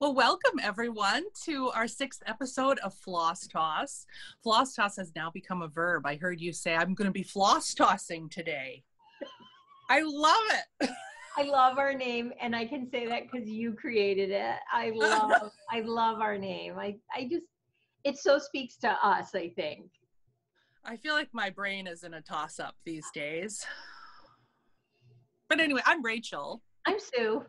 Well, welcome everyone to our 6th episode of Floss Toss. Floss Toss has now become a verb. I heard you say, I'm going to be floss tossing today. I love it. I love our name, and I can say that because you created it. I love our name. It so speaks to us, I think. I feel like my brain is in a toss-up these days. But anyway, I'm Rachel. I'm Sue.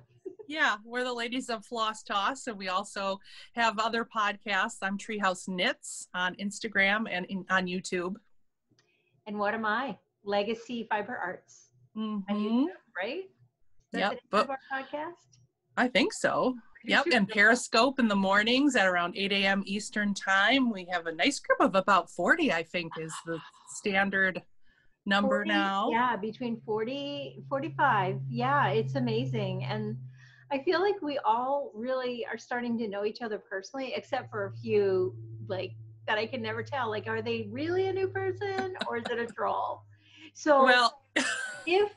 Yeah, we're the ladies of Floss Toss, and we also have other podcasts. I'm Treehouse Knitz on Instagram and on YouTube. And what am I? Legacy Fiber Arts. On YouTube, right? Yep. That's our podcast? I think so. Yep, and Periscope in the mornings at around 8 a.m. Eastern time. We have a nice group of about 40, I think, is the standard number 40, now. Yeah, between 40, 45. Yeah, it's amazing. And I feel like we all really are starting to know each other personally, except for a few, like, that I can never tell. Like, are they really a new person or is it a troll? So well, if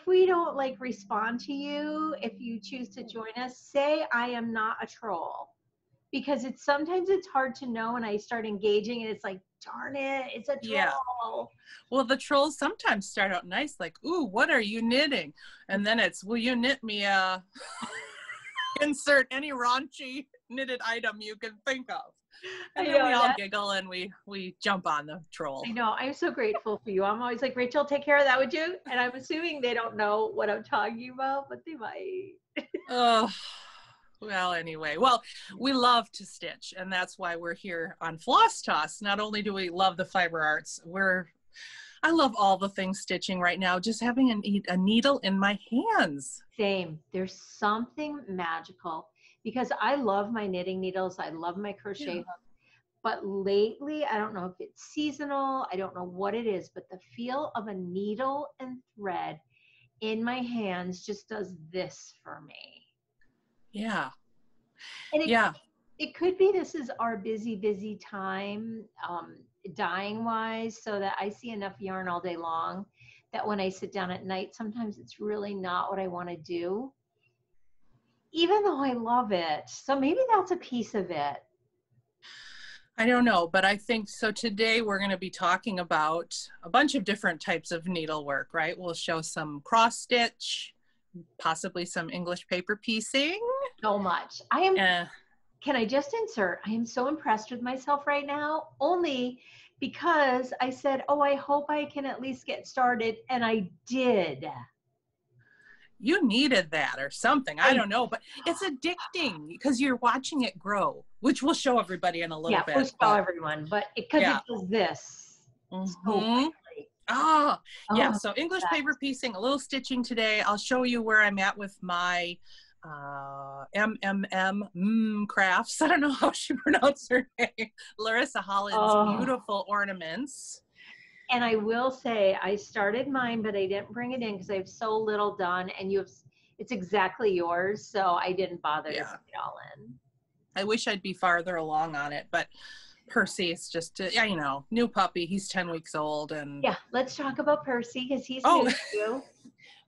we don't like respond to you, if you choose to join us, say I am not a troll, because sometimes it's hard to know when I start engaging and it's like, darn it, it's a troll. Yeah. Well, the trolls sometimes start out nice, like, ooh, what are you knitting? And then it's, will you knit me a insert any raunchy knitted item you can think of? And then we all giggle and we jump on the troll. I know. I'm so grateful for you. I'm always like, Rachel, take care of that, would you? And I'm assuming they don't know what I'm talking about, but they might. Oh, well, anyway. Well, we love to stitch, and that's why we're here on Floss Toss. Not only do we love the fiber arts, I love all the things stitching right now, just having a needle in my hands. Same. There's something magical, because I love my knitting needles. I love my crochet hook. But lately, I don't know if it's seasonal. I don't know what it is, but the feel of a needle and thread in my hands just does this for me. Yeah. And it could be this is our busy time, dyeing wise, so that I see enough yarn all day long that when I sit down at night, sometimes it's really not what I want to do, even though I love it. So maybe that's a piece of it. I don't know, but I think so. Today we're going to be talking about a bunch of different types of needlework, right? We'll show some cross stitch, possibly some English paper piecing. So much. Can I just insert? I am so impressed with myself right now, only because I said, oh, I hope I can at least get started. And I did. You needed that or something. I don't know, but it's addicting because you're watching it grow, which we'll show everybody in a little bit. Yeah, we'll show everyone, but because it does this. So yeah. So English paper piecing, a little stitching today. I'll show you where I'm at with my crafts. I don't know how she pronounced her name. Larissa Holland's beautiful ornaments. And I will say, I started mine, but I didn't bring it in because I have so little done, and it's exactly yours, so I didn't bother to put it all in. I wish I'd be farther along on it, but Percy is just, new puppy. He's 10 weeks old. And yeah, let's talk about Percy, because he's new to you.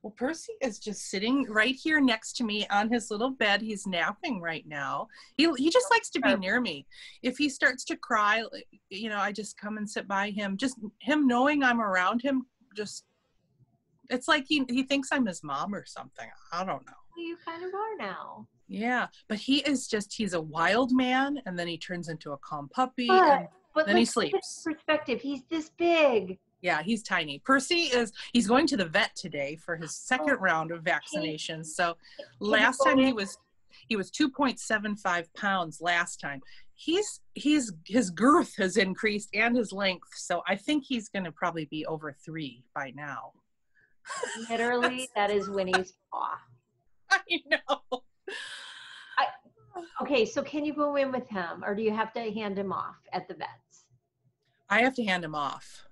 Well, Percy is just sitting right here next to me on his little bed. He's napping right now. He just likes to be near me. If he starts to cry, I just come and sit by him. Just him knowing I'm around him, it's like he thinks I'm his mom or something. I don't know. Well, you kind of are now. Yeah, but he's a wild man, and then he turns into a calm puppy, but then he sleeps. Perspective, he's this big. Yeah, he's tiny. Percy he's going to the vet today for his second round of vaccinations. So last time he was 2.75 pounds last time. His girth has increased and his length. So I think he's going to probably be over 3 by now. Literally, that is Winnie's paw. I know. Okay, so can you go in with him, or do you have to hand him off at the vet's? I have to hand him off.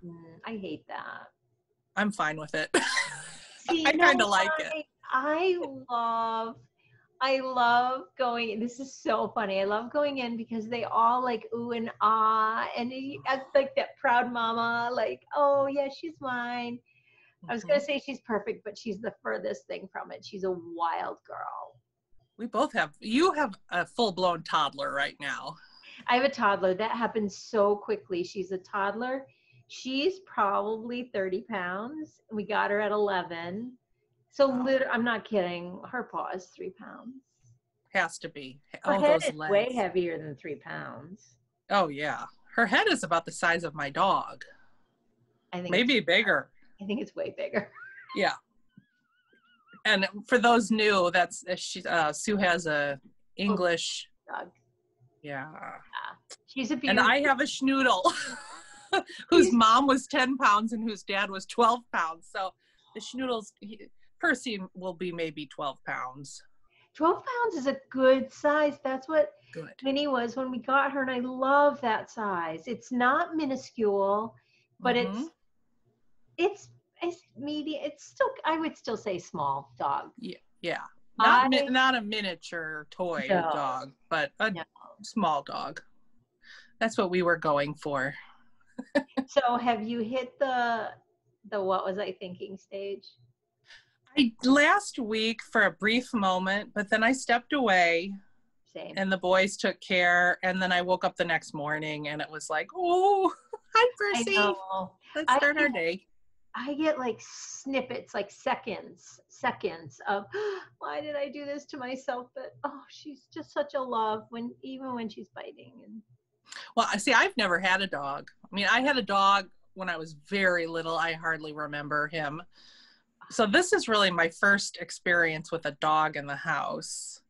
I hate that. I'm fine with it. See, I kind of like it. I love going, this is so funny. I love going in because they all like ooh and ah, and it's like that proud mama, like, oh yeah, she's mine. I was going to say she's perfect, but she's the furthest thing from it. She's a wild girl. We both have, you have a full-blown toddler right now. I have a toddler. That happens so quickly. She's a toddler. She's probably 30 pounds. We got her at 11. So I'm not kidding. Her paw is 3 pounds. Has to be. Her Oh, head those is legs. way heavier than 3 pounds. Oh, yeah. Her head is about the size of my dog. I think maybe bigger. I think it's way bigger. Yeah. And for those new, that's Sue has a English dog. Yeah. She's a beauty. And I have a schnoodle whose mom was 10 pounds and whose dad was 12 pounds. So the schnoodles, Percy will be maybe 12 pounds. 12 pounds is a good size. That's what Winnie was when we got her, and I love that size. It's not minuscule, but it's medium. It's still, I would still say small dog. Yeah. Not a miniature toy dog, but a small dog. That's what we were going for. So have you hit the what was I thinking stage? Last week for a brief moment, but then I stepped away. Same. And the boys took care, and then I woke up the next morning and it was like, oh, hi Percy. Let's start our day. I get like snippets, like seconds of why did I do this to myself? But she's just such a love even when she's biting. And well, see, I've never had a dog. I mean, I had a dog when I was very little. I hardly remember him. So this is really my first experience with a dog in the house.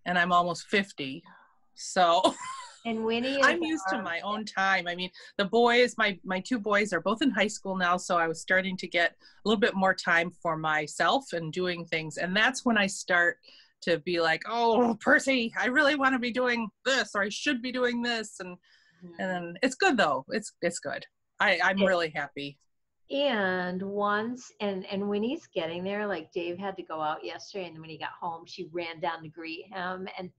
And I'm almost 50. So and Winnie I'm used to my own time. I mean, the boys, my two boys are both in high school now. So I was starting to get a little bit more time for myself and doing things. And that's when I start to be like, oh, Percy, I really want to be doing this, or I should be doing this. And then it's good though. It's good. I'm really happy. And once, and when he's getting there, like Dave had to go out yesterday, and then when he got home, she ran down to greet him, and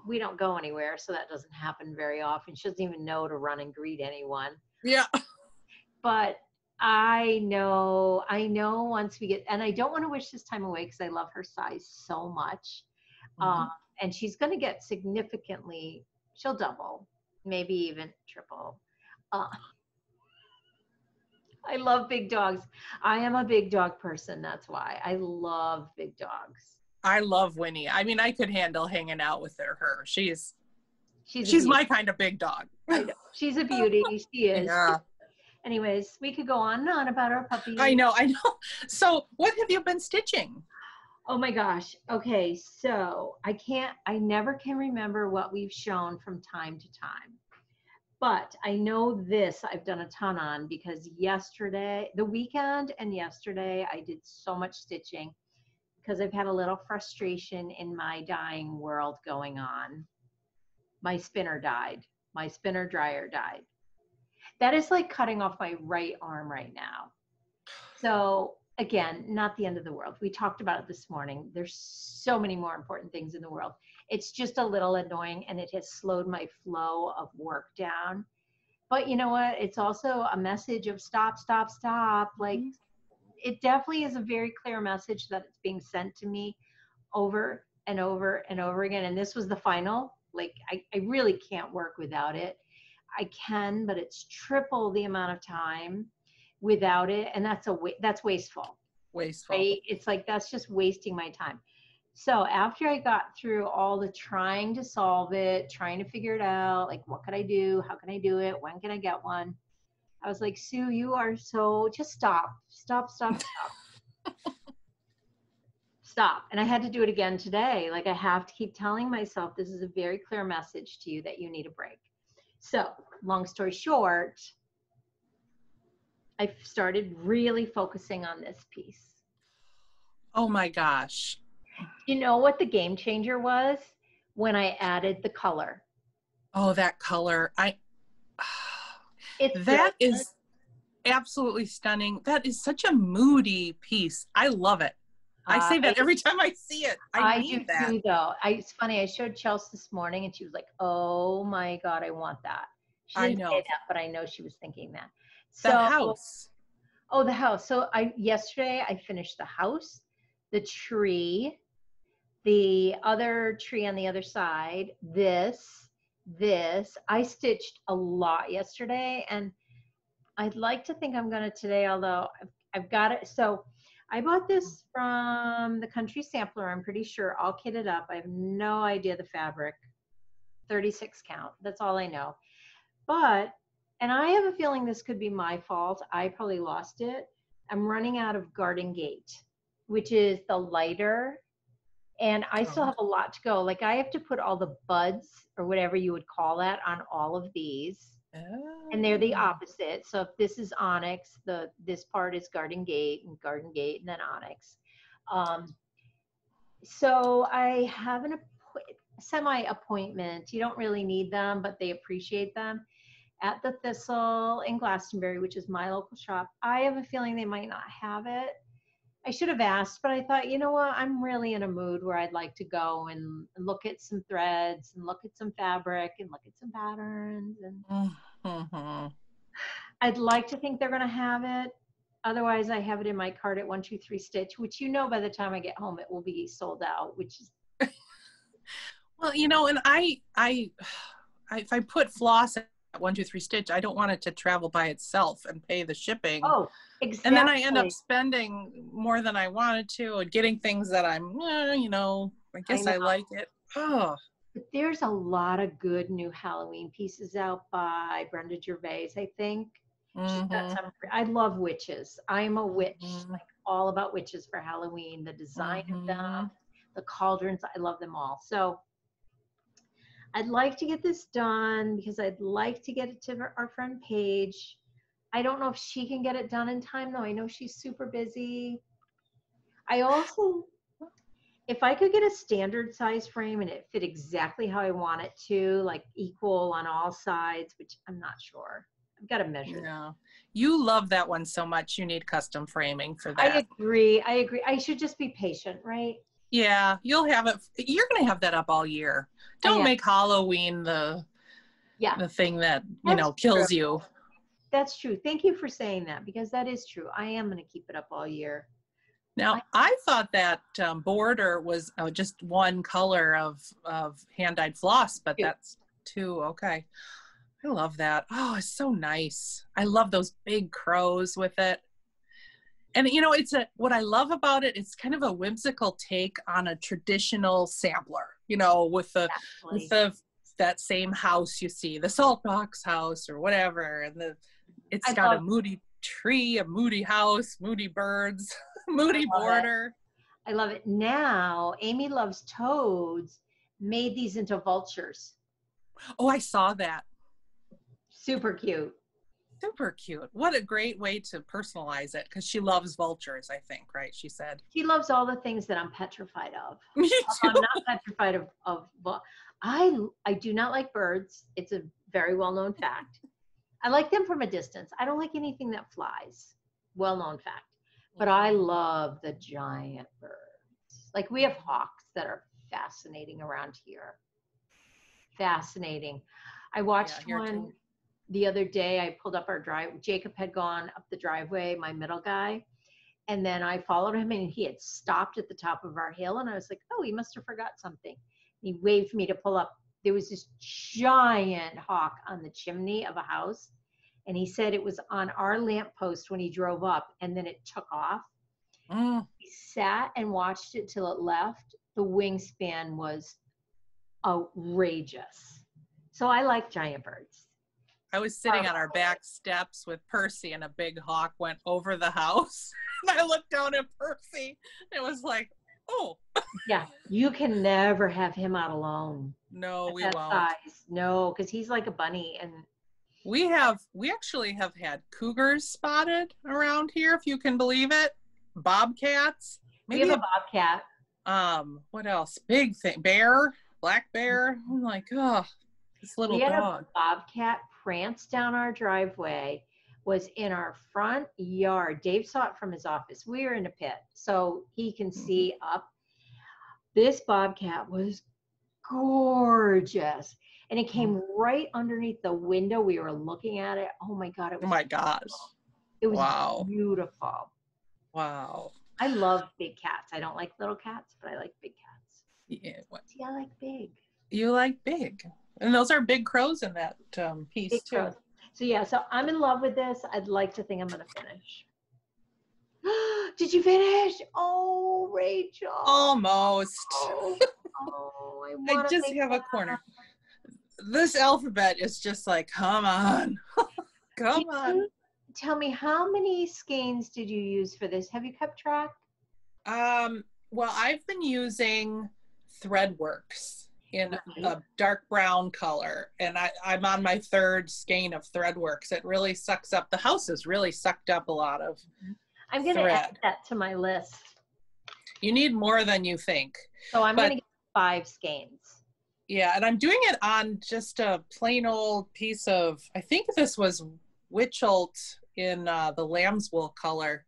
we don't go anywhere, so that doesn't happen very often. She doesn't even know to run and greet anyone. Yeah. But I know once we get, and I don't want to wish this time away because I love her size so much. And she's going to get significantly, she'll double, maybe even triple. I love big dogs. I am a big dog person. That's why I love big dogs. I love Winnie. I mean, I could handle hanging out with her. She's my kind of big dog. I know. She's a beauty. She is. Yeah. Anyways, we could go on and on about our puppy. I know. So what have you been stitching? Oh my gosh. Okay. So I never can remember what we've shown from time to time. But I know this I've done a ton on because the weekend and yesterday, I did so much stitching because I've had a little frustration in my dyeing world going on. My spinner died. My spinner dryer died. That is like cutting off my right arm right now. So again, not the end of the world. We talked about it this morning. There's so many more important things in the world. It's just a little annoying, and it has slowed my flow of work down. But you know what? It's also a message of stop, stop, stop. Like, it definitely is a very clear message that it's being sent to me over and over and over again. And this was the final. Like, I really can't work without it. I can, but it's triple the amount of time without it. And that's wasteful. Wasteful. Right? It's like, that's just wasting my time. So after I got through all the trying to solve it, trying to figure it out, like, what could I do? How can I do it? When can I get one? I was like, Sue, you are just stop. Stop. And I had to do it again today. Like, I have to keep telling myself, this is a very clear message to you that you need a break. So long story short, I started really focusing on this piece. Oh my gosh. You know what the game changer was? When I added the color. Oh, that color. That is absolutely stunning. That is such a moody piece. I love it. I say that every time I see it. I need that. Do though. It's funny. I showed Chelsea this morning, and she was like, "Oh my God, I want that." She didn't say that, but I know she was thinking that. The house. Oh, the house. So yesterday I finished the house, the tree, The other tree on the other side, this. I stitched a lot yesterday, and I'd like to think I'm going to today, although I've got it. So I bought this from the Country Sampler, I'm pretty sure, all kitted up. I have no idea the fabric. 36 count. That's all I know. But, and I have a feeling this could be my fault. I probably lost it. I'm running out of Garden Gate, which is the lighter. And I still have a lot to go. Like I have to put all the buds or whatever you would call that on all of these. And they're the opposite. So if this is onyx, this part is Garden Gate and then onyx. So I have an semi-appointment. You don't really need them, but they appreciate them at the Thistle in Glastonbury, which is my local shop. I have a feeling they might not have it. I should have asked, but I thought, you know what? I'm really in a mood where I'd like to go and look at some threads and look at some fabric and look at some patterns. And I'd like to think they're going to have it. Otherwise, I have it in my cart at 123 Stitch, which, you know, by the time I get home, it will be sold out, which is. Well, you know, and I if I put floss at 123 Stitch, I don't want it to travel by itself and pay the shipping. Oh, exactly. And then I end up spending more than I wanted to and getting things that I'm, you know, I guess I like it. Oh. But there's a lot of good new Halloween pieces out by Brenda Gervais, I think. She's got some, I love witches. I'm a witch, like all about witches for Halloween, the design of them, the cauldrons, I love them all. So I'd like to get this done because I'd like to get it to our friend Paige. I don't know if she can get it done in time, though. I know she's super busy. I also, if I could get a standard size frame and it fit exactly how I want it to, like equal on all sides, which I'm not sure. I've got to measure. No. You love that one so much. You need custom framing for that. I agree. I should just be patient, right? Yeah, you'll have it. You're going to have that up all year. Don't make Halloween the thing that, you know, kills you. That's true. Thank you for saying that, because that is true. I am going to keep it up all year. Now, I thought that border was just one color of hand-dyed floss, but that's two. Okay. I love that. Oh, it's so nice. I love those big crows with it. And, you know, what I love about it, it's kind of a whimsical take on a traditional sampler, you know, with that same house you see, the salt box house or whatever. And it's got a moody tree, a moody house, moody birds, moody border. I love it. Now, Amy Loves Toads made these into vultures. Oh, I saw that. Super cute. Super cute. What a great way to personalize it, because she loves vultures, I think, right? She said. She loves all the things that I'm petrified of. Me too. I'm not petrified of I do not like birds. It's a very well-known fact. I like them from a distance. I don't like anything that flies. Well-known fact. But I love the giant birds. Like, we have hawks that are fascinating around here. Fascinating. I watched one the other day. I pulled up our drive. Jacob had gone up the driveway, my middle guy. And then I followed him, and he had stopped at the top of our hill. And I was like, oh, he must have forgot something. He waved me to pull up. There was this giant hawk on the chimney of a house. And he said it was on our lamppost when he drove up, and then it took off. He sat and watched it till it left. The wingspan was outrageous. So I like giant birds. I was sitting on our back steps with Percy, and a big hawk went over the house. And I looked down at Percy. It was like, oh. Yeah, you can never have him out alone. No, we won't. Size. No, because he's like a bunny. And we actually have had cougars spotted around here, if you can believe it. Bobcats. Maybe we have a bobcat. What else? Big thing. Bear, black bear. I'm like, oh, this little dog. We had a bobcat prance down our driveway, was in our front yard. Dave saw it from his office. We were in a pit, so he can see up. This bobcat was gorgeous. And it came right underneath the window. We were looking at it. Oh my God. It was beautiful. It was beautiful. Wow. I love big cats. I don't like little cats, but I like big cats. Yeah, what? See, I like big. You like big. And those are big crows in that piece Big too. crows. So yeah, so I'm in love with this. I'd like to think I'm going to finish. Did you finish? Oh, Rachel. Almost. I I want to just make have that. a corner. This alphabet is just like, come on. Come on. Tell me, how many skeins did you use for this? Have you kept track? Well, I've been using Threadworks in a dark brown color, and I'm on my 3rd skein of Threadworks. It really sucks up, the house has really sucked up a lot of I'm going to add that to my list. You need more than you think. So I'm going to get 5 skeins. Yeah, and I'm doing it on just a plain old piece of, I think this was Witchelt in the lamb's wool color.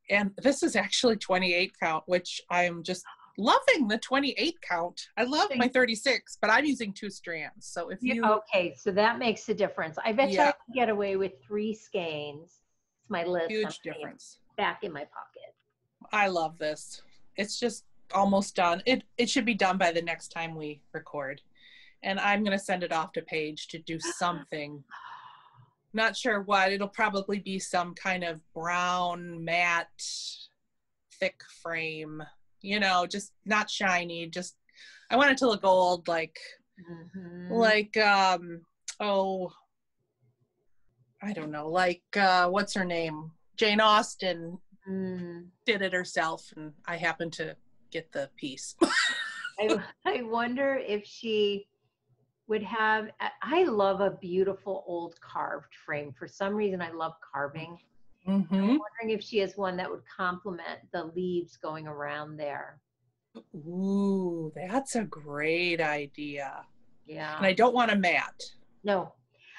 And this is actually 28 count, which I'm just loving the 28 count. I love my 36, but I'm using 2 strands. So if you okay, so that makes a difference. I bet you I can get away with 3 skeins. It's my list. Huge difference. Back in my pocket. I love this. It's just almost done. It should be done by the next time we record. And I'm going to send it off to Paige to do something. Not sure what. It'll probably be some kind of brown, matte, thick frame. You know, just not shiny. Just, I want it to look old, like, oh, I don't know, like, what's her name? Jane Austen did it herself, and I happened to get the piece. I wonder if she would have, I love a beautiful old carved frame. For some reason, I love carving. I'm wondering if she has one that would complement the leaves going around there. Ooh, that's a great idea. Yeah. And I don't want a matte. No,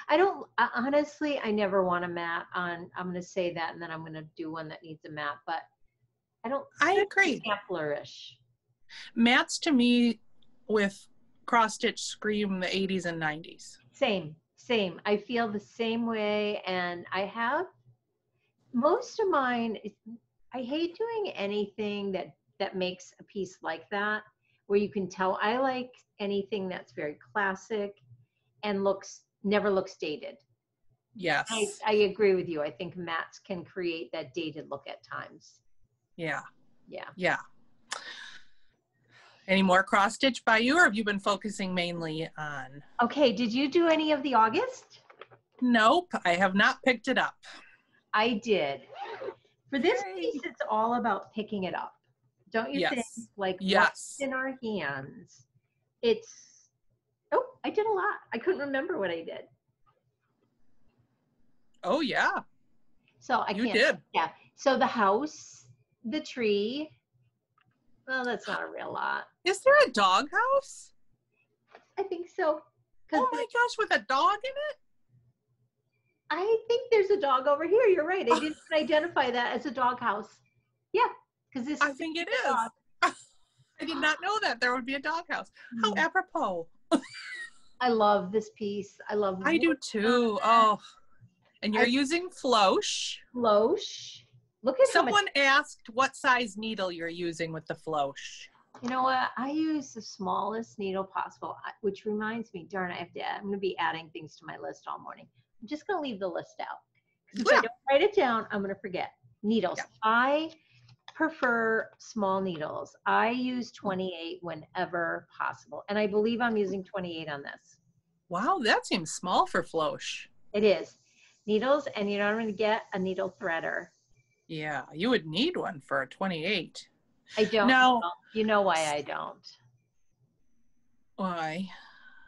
I don't. Honestly, I never want a matte on. I'm going to say that, and then I'm going to do one that needs a matte. But I don't. I agree. Flourish. Mattes to me with cross stitch scream the 80s and 90s. Same. I feel the same way, and I have most of mine. I hate doing anything that makes a piece like that, where you can tell. I like anything that's very classic and never looks dated. Yes. I agree with you. I think mattes can create that dated look at times. Yeah. Yeah. Any more cross stitch by you, or have you been focusing mainly on? Okay, did you do any of the August? Nope, I have not picked it up. I did. For this piece, it's all about picking it up. Don't you think? Like, what's in our hands? I did a lot. I couldn't remember what I did. Oh, yeah. So You did. Yeah. So the house, the tree. Well, that's not a real lot. Is there a dog house? I think so. Oh my gosh, with a dog in it? I think there's a dog over here. You're right. I didn't identify that as a dog house. Yeah, because this. I think it is. I did not know that there would be a dog house. How apropos. I love this piece. I do too. Oh, and you're using Floche. Floche. Look at someone asked what size needle you're using with the Floche. You know what? I use the smallest needle possible, which reminds me, darn, I'm going to be adding things to my list all morning. I'm just going to leave the list out. Because if I don't write it down, I'm going to forget. Needles. Yeah. I prefer small needles. I use 28 whenever possible. And I believe I'm using 28 on this. Wow, that seems small for Floche. It is. Needles, and you know what I'm going to get? A needle threader. Yeah, you would need one for a 28. I don't. Now, you know why I don't. Why?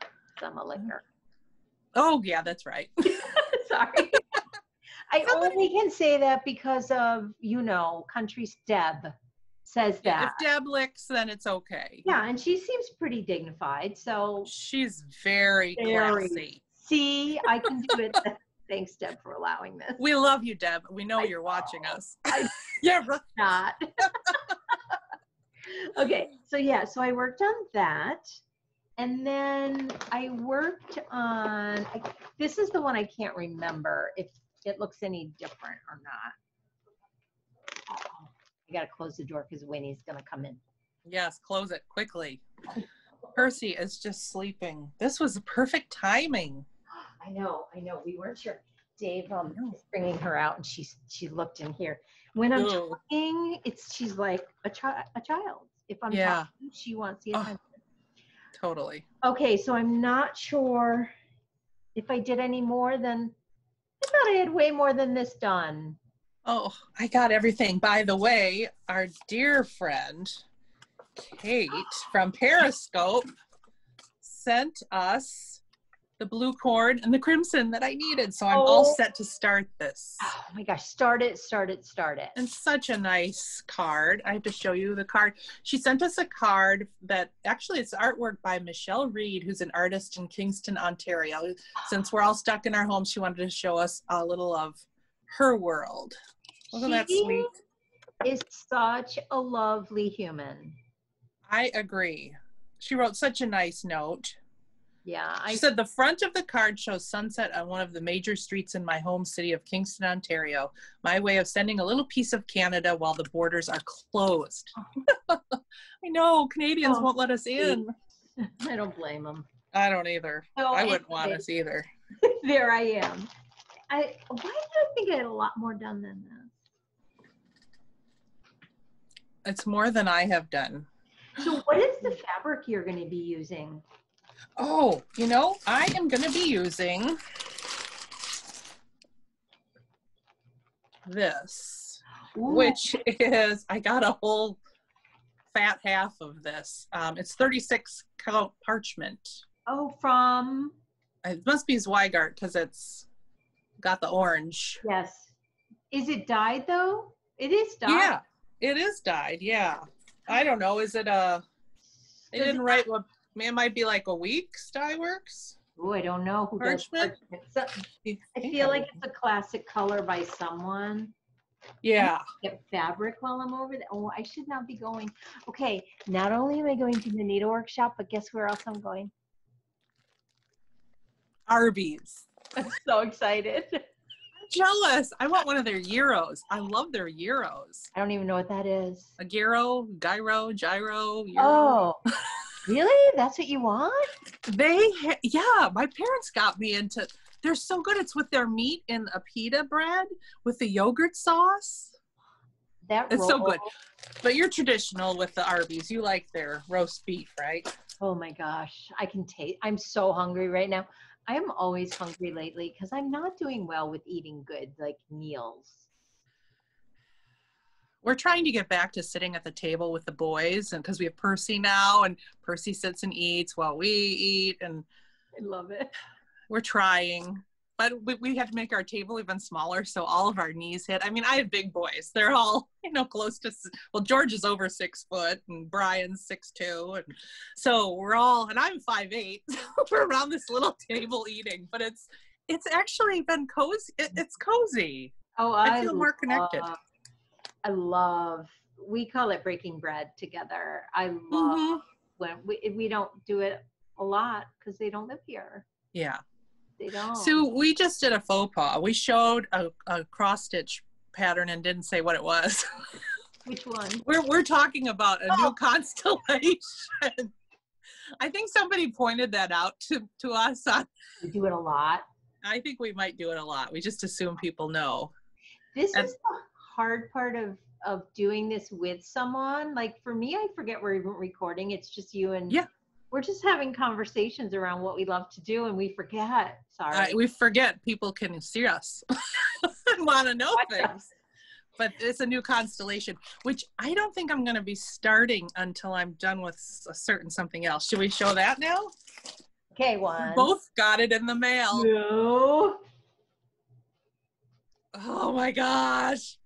Because I'm a licker. Oh, yeah, that's right. Sorry. I only can say that because of, Country's Deb says that. If Deb licks, then it's okay. Yeah, and she seems pretty dignified, so. She's very classy. See, I can do it. Thanks, Deb, for allowing this. We love you, Deb. We know you're watching us. Yeah, not. Okay, so I worked on that. And then I worked on, this is the one I can't remember if it looks any different or not. I got to close the door because Winnie's going to come in. Yes, close it quickly. Percy is just sleeping. This was perfect timing. I know. We weren't sure. Dave is bringing her out, and she looked in here. When I'm talking, she's like a child. If I'm talking, she wants the attention. Totally. Okay, so I'm not sure if I did any more than, I thought I had way more than this done. Oh, I got everything. By the way, our dear friend, Kate from Periscope, sent us the blue cord and the crimson that I needed. So I'm all set to start this. Oh my gosh, start it. And such a nice card. I have to show you the card. She sent us a card that actually it's artwork by Michelle Reed, who's an artist in Kingston, Ontario. Since we're all stuck in our homes, she wanted to show us a little of her world. Wasn't that sweet? Is such a lovely human. I agree. She wrote such a nice note. Yeah. She said the front of the card shows sunset on one of the major streets in my home city of Kingston, Ontario. My way of sending a little piece of Canada while the borders are closed. I know, Canadians won't let us in. I don't blame them. I don't either. No, I wouldn't want us either. There I am. Why did I think I had a lot more done than this? It's more than I have done. So what is the fabric you're going to be using? Oh, I am going to be using this, which is, I got a whole fat half of this. It's 36 count parchment. Oh, from? It must be Zweigart because it's got the orange. Yes. Is it dyed though? It is dyed. Yeah, it is dyed. Yeah. I don't know. Is it they didn't write what, it might be like a week's dye works. Oh, I don't know who does parchment. I feel like it's a classic color by someone. Yeah. Get fabric while I'm over there. Oh, I should not be going. Okay, not only am I going to the needle workshop, but guess where else I'm going? Arby's. I'm so excited. Jealous. I want one of their gyros. I love their gyros. I don't even know what that is. A gyro, gyro. Oh, really? That's what you want? Yeah, my parents got me into, they're so good. It's with their meat in a pita bread with the yogurt sauce. It's so good. But you're traditional with the Arby's. You like their roast beef, right? Oh my gosh. I can taste, I'm so hungry right now. I am always hungry lately because I'm not doing well with eating good, like meals. We're trying to get back to sitting at the table with the boys, and because we have Percy now, and Percy sits and eats while we eat, and I love it. We're trying, but we had to make our table even smaller, so all of our knees hit. I mean, I have big boys. They're all, close to, well, George is over 6 foot, and Brian's 6'2", and so we're all, and I'm 5'8", so we're around this little table eating, but it's actually been cozy. It's cozy. Oh, I feel more connected. We call it breaking bread together. I love when we don't do it a lot because they don't live here. Yeah. They don't. So we just did a faux pas. We showed a cross stitch pattern and didn't say what it was. Which one? We're talking about a new constellation. I think somebody pointed that out to us. We do it a lot. I think we might do it a lot. We just assume people know. This is the hard part of doing this with someone. Like for me, I forget we're even recording. It's just you and we're just having conversations around what we love to do, and we forget. Sorry. We forget people can see us and want to know things. But it's a new constellation, which I don't think I'm going to be starting until I'm done with a certain something else. Should we show that now? Okay, one. Both got it in the mail. No. Oh my gosh.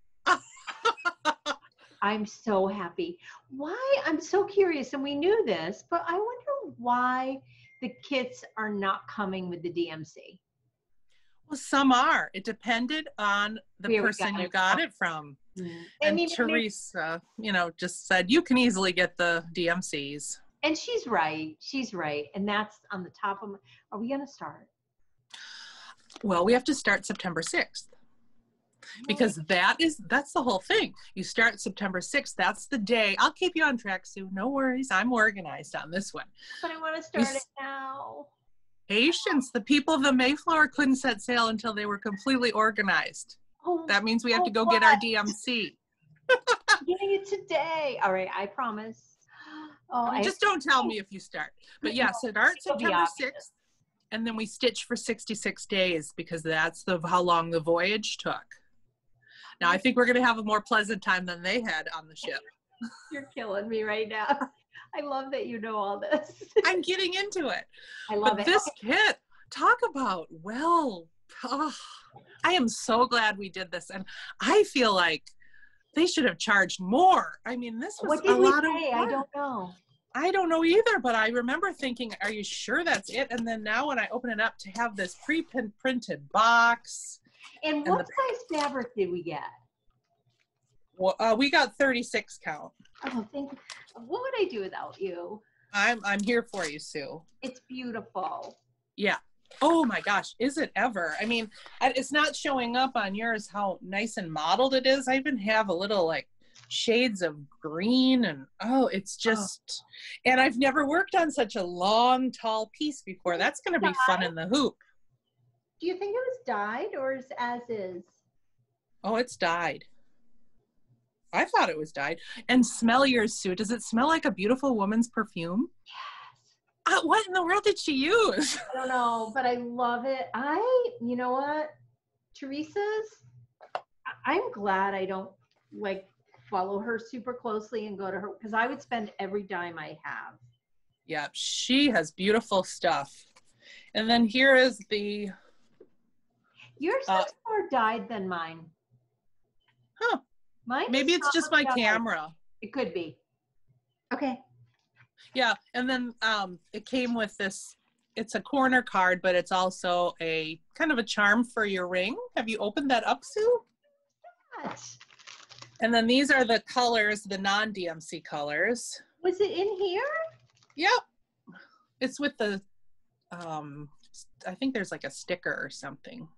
I'm so happy. Why? I'm so curious, and we knew this, but I wonder why the kits are not coming with the DMC. Well, some are. It depended on the person you got it from. And Teresa, just said, you can easily get the DMCs. And she's right. She's right. And that's on the top of are we going to start? Well, we have to start September 6th. because that's the whole thing. You start September 6th. That's the day. I'll keep you on track, Sue. No worries. I'm organized on this one. But I want to start it now. Patience. The people of the Mayflower couldn't set sail until they were completely organized. Oh, that means we have to go get our DMC. I'm getting it today. All right, I promise. Just don't tell me if you start. But yeah, so start September 6th, and then we stitch for 66 days because that's how long the voyage took. Now, I think we're going to have a more pleasant time than they had on the ship. You're killing me right now. I love that you know all this. I'm getting into it. I love it. This kit, talk about, I am so glad we did this. And I feel like they should have charged more. I mean, this was a lot of work. I don't know. I don't know either, but I remember thinking, are you sure that's it? And then now when I open it up to have this pre-printed box. And what size fabric did we get? Well, we got 36 count. Oh, thank you. What would I do without you? I'm here for you, Sue. It's beautiful. Yeah. Oh my gosh, is it ever? I mean, it's not showing up on yours how nice and modeled it is. I even have a little like shades of green and it's just, and I've never worked on such a long, tall piece before. That's going to be fun in the hoop. Do you think it was dyed or is as is? Oh, it's dyed. I thought it was dyed. And smell yours, Sue. Does it smell like a beautiful woman's perfume? Yes. What in the world did she use? I don't know, but I love it. You know what? Teresa's, I'm glad I don't like follow her super closely and go to her because I would spend every dime I have. Yeah, she has beautiful stuff. And then here is the... Yours looks more dyed than mine. Huh. Mine maybe it's just my camera. It could be. Okay. Yeah, and then it came with this, it's a corner card, but it's also a kind of a charm for your ring. Have you opened that up, Sue? Yes. And then these are the colors, the non-DMC colors. Was it in here? Yep. It's with the, I think there's like a sticker or something.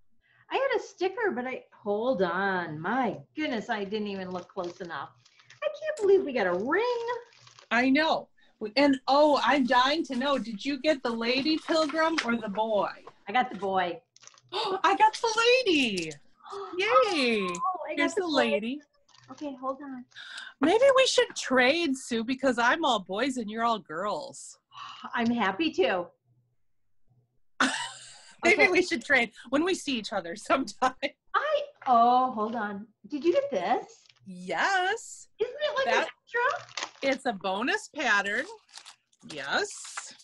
I had a sticker, but hold on. My goodness, I didn't even look close enough. I can't believe we got a ring. I know. And I'm dying to know, did you get the lady pilgrim or the boy? I got the boy. I got the lady. Yay. Here's the lady. Okay, hold on. Maybe we should trade, Sue, because I'm all boys and you're all girls. I'm happy to. Maybe we should trade when we see each other sometime. Hold on. Did you get this? Yes. Isn't it like an extra? It's a bonus pattern. Yes.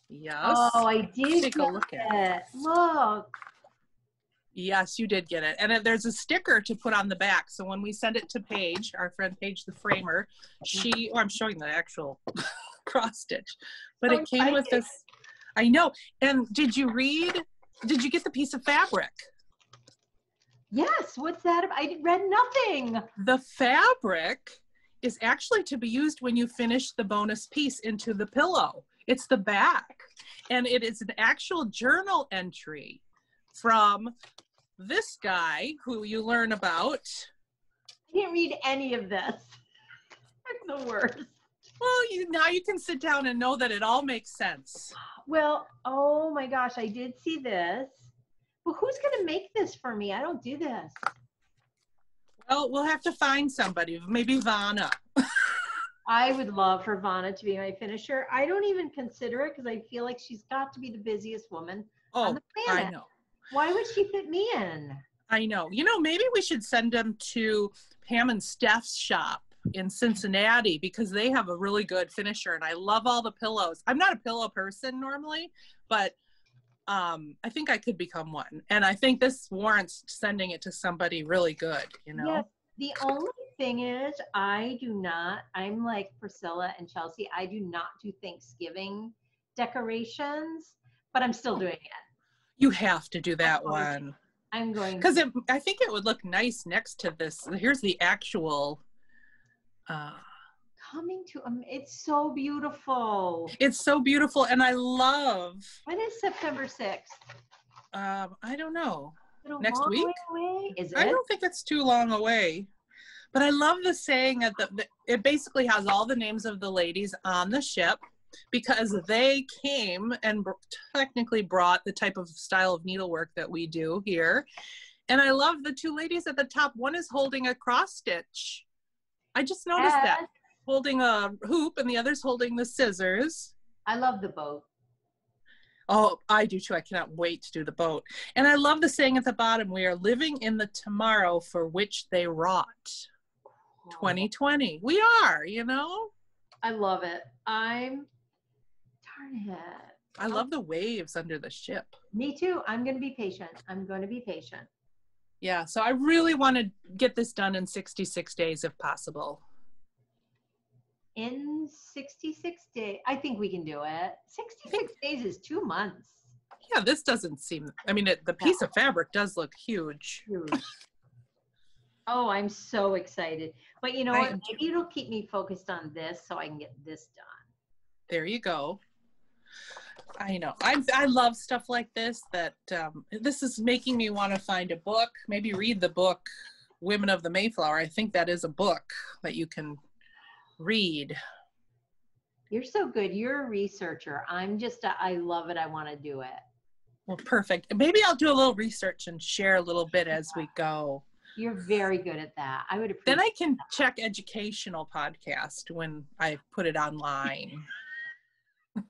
Yes. Oh, I did. Take a look at it. Look. Yes, you did get it. And there's a sticker to put on the back. So when we send it to Paige, our friend Paige the framer, I'm showing the actual cross stitch, but it came with this. I know. And did you get the piece of fabric? Yes. What's that? I read nothing. The fabric is actually to be used when you finish the bonus piece into the pillow. It's the back. And it is an actual journal entry from this guy who you learn about. I didn't read any of this. I'm the worst. Well, now you can sit down and know that it all makes sense. Well, oh my gosh, I did see this. But who's going to make this for me? I don't do this. Well, we'll have to find somebody. Maybe Vanna. I would love for Vanna to be my finisher. I don't even consider it because I feel like she's got to be the busiest woman on the planet. I know. Why would she fit me in? I know. Maybe we should send them to Pam and Steph's shop in Cincinnati because they have a really good finisher and I love all the pillows. I'm not a pillow person normally, but I think I could become one. And I think this warrants sending it to somebody really good, Yes. The only thing is I'm like Priscilla and Chelsea, I do not do Thanksgiving decorations, but I'm still doing it. You have to do that one. I'm going because I think it would look nice next to this. Here's the actual coming to it's so beautiful. It's so beautiful, and I love. When is September 6th? I don't know. next week. Away? Is it? I don't think it's too long away. But I love the saying that it basically has all the names of the ladies on the ship because they came and technically brought the type of style of needlework that we do here. And I love the two ladies at the top. One is holding a cross stitch. I just noticed that. Holding a hoop and the other's holding the scissors. I love the boat. Oh, I do too. I cannot wait to do the boat. And I love the saying at the bottom, we are living in the tomorrow for which they wrought. 2020. We are, you know? I love it. Darn it. I love the waves under the ship. Me too. I'm going to be patient. Yeah, so I really want to get this done in 66 days if possible. In 66 days, I think we can do it. 66 days is 2 months. Yeah, this doesn't seem, I mean, the piece of fabric does look huge. Oh, I'm so excited. But you know what? Maybe it'll keep me focused on this so I can get this done. There you go. I know. I love stuff like this, that this is making me want to find a book, maybe read the book, Women of the Mayflower. I think that is a book that you can read. You're so good. You're a researcher. I love it. I want to do it. Well, perfect. Maybe I'll do a little research and share a little bit as we go. You're very good at that. I would appreciate Then I can check educational podcast when I put it online.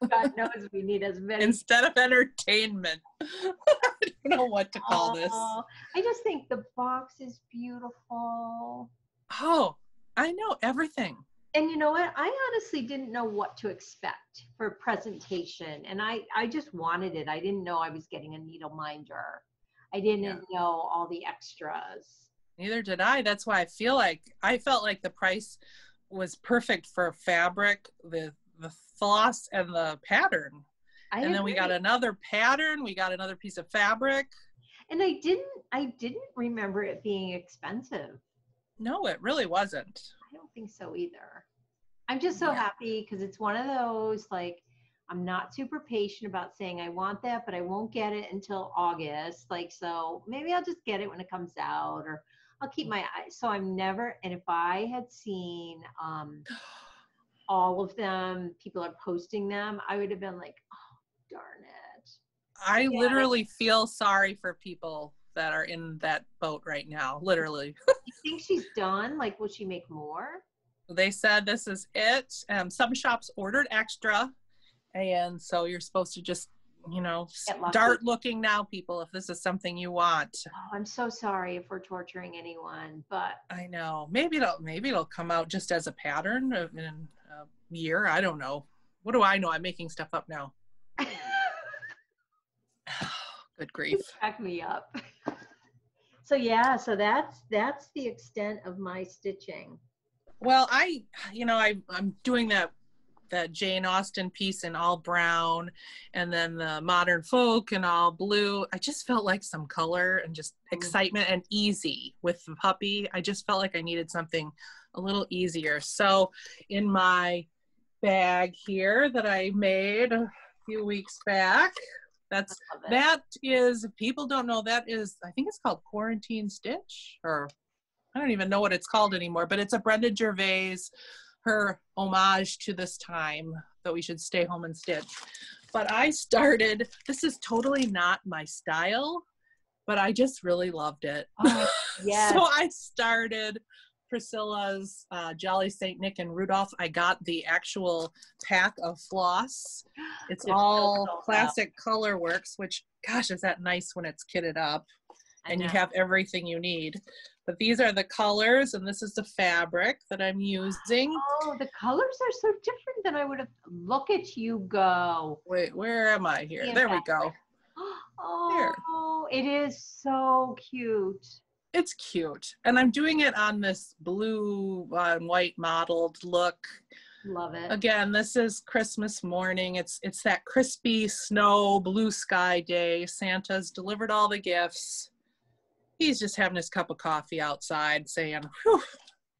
God knows we need as many. Instead of entertainment. I don't know what to call this. I just think the box is beautiful. Oh, I know everything. And you know what? I honestly didn't know what to expect for a presentation. And I just wanted it. I didn't know I was getting a needle minder. I didn't know all the extras. Neither did I. That's why I felt like the price was perfect for fabric, the floss, and the pattern. And then we got another pattern. We got another piece of fabric. And I didn't remember it being expensive. No, it really wasn't. I don't think so either. I'm just so happy because it's one of those, like, I'm not super patient about saying I want that, but I won't get it until August. Like, so maybe I'll just get it when it comes out, or I'll keep my eyes. So I'm never, and if I had seen all of them, people are posting them, I would have been like, oh, darn it. I literally feel sorry for people that are in that boat right now, literally. You think she's done? Like, will she make more? They said this is it. Some shops ordered extra. And so you're supposed to just, start looking now, people, if this is something you want. Oh, I'm so sorry if we're torturing anyone, but I know. Maybe it'll come out just as a pattern in a year. I don't know. What do I know? I'm making stuff up now. Good grief. Back me up. So that's the extent of my stitching. Well, I'm doing that Jane Austen piece in all brown, and then the modern folk in all blue. I just felt like some color and just excitement and easy with the puppy. I just felt like I needed something a little easier. So in my bag here that I made a few weeks back, that is, if people don't know, that is, I think it's called Quarantine Stitch, or I don't even know what it's called anymore, but it's a Brenda Gervais, her homage to this time that we should stay home and stitch. But I started, this is totally not my style, but I just really loved it. Oh, yes. So I started Priscilla's Jolly St. Nick and Rudolph. I got the actual pack of floss. It's all classic color works, which, gosh, is that nice when it's kitted up and you have everything you need. But these are the colors, and this is the fabric that I'm using. Oh, the colors are so different than I would have. Look at you go. Wait, where am I here? There we go. Oh, it is so cute. It's cute. And I'm doing it on this blue and white mottled look. Love it. Again, this is Christmas morning. It's that crispy snow, blue sky day. Santa's delivered all the gifts. He's just having his cup of coffee outside saying, whew,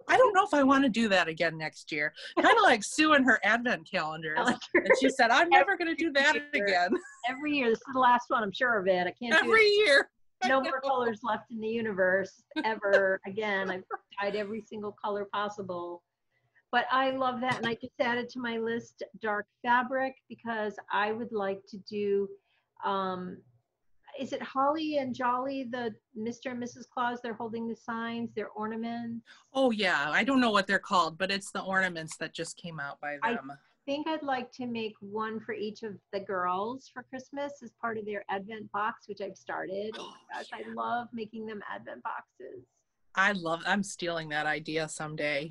I don't know if I want to do that again next year. Kind of like Sue and her advent calendars. And she said, I'm never going to do that again. Every year. This is the last one, I'm sure of it. I can't do it. Every year. No more colors left in the universe ever again. I've tried every single color possible. But I love that. And I just added to my list dark fabric because I would like to do, is it Holly and Jolly, the Mr. and Mrs. Claus? They're holding the signs, they're ornaments. Oh yeah, I don't know what they're called, but it's the ornaments that just came out by them. I think I'd like to make one for each of the girls for Christmas as part of their Advent box, which I've started. Oh my gosh, I love making them Advent boxes. I'm stealing that idea someday.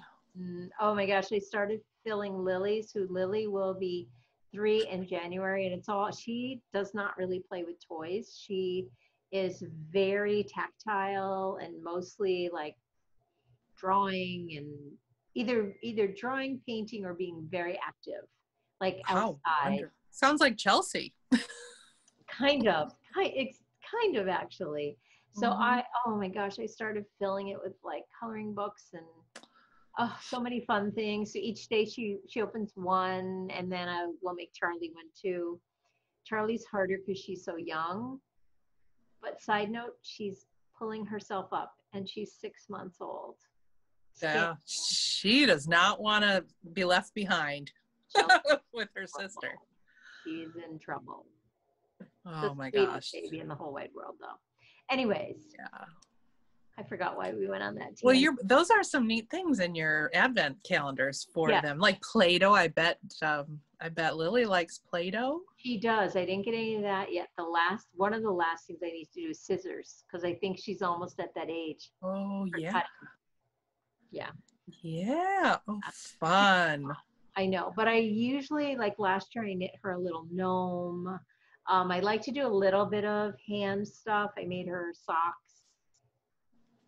Oh my gosh, I started filling Lily's, who Lily will be 3 in January, and it's all, she does not really play with toys. She is very tactile and mostly like drawing and either drawing, painting, or being very active, like outside. Sounds like Chelsea. It's kind of actually. So oh my gosh, I started filling it with like coloring books and so many fun things. So each day she opens one, and then I will make Charlie one too. Charlie's harder because she's so young. But side note, she's pulling herself up, and she's 6 months old. Yeah, she does not want to be left behind with her sister. She's in trouble. Oh my gosh. Baby in the whole wide world, though. Anyways. Yeah. I forgot why we went on that. Well, those are some neat things in your Advent calendars for them, like Play-Doh. I bet Lily likes Play-Doh. She does. I didn't get any of that yet. One of the last things I need to do is scissors, because I think she's almost at that age. Oh yeah. Cutting. Yeah. Yeah. Oh, fun. I know, but I usually, like last year, I knit her a little gnome. I like to do a little bit of hand stuff. I made her socks.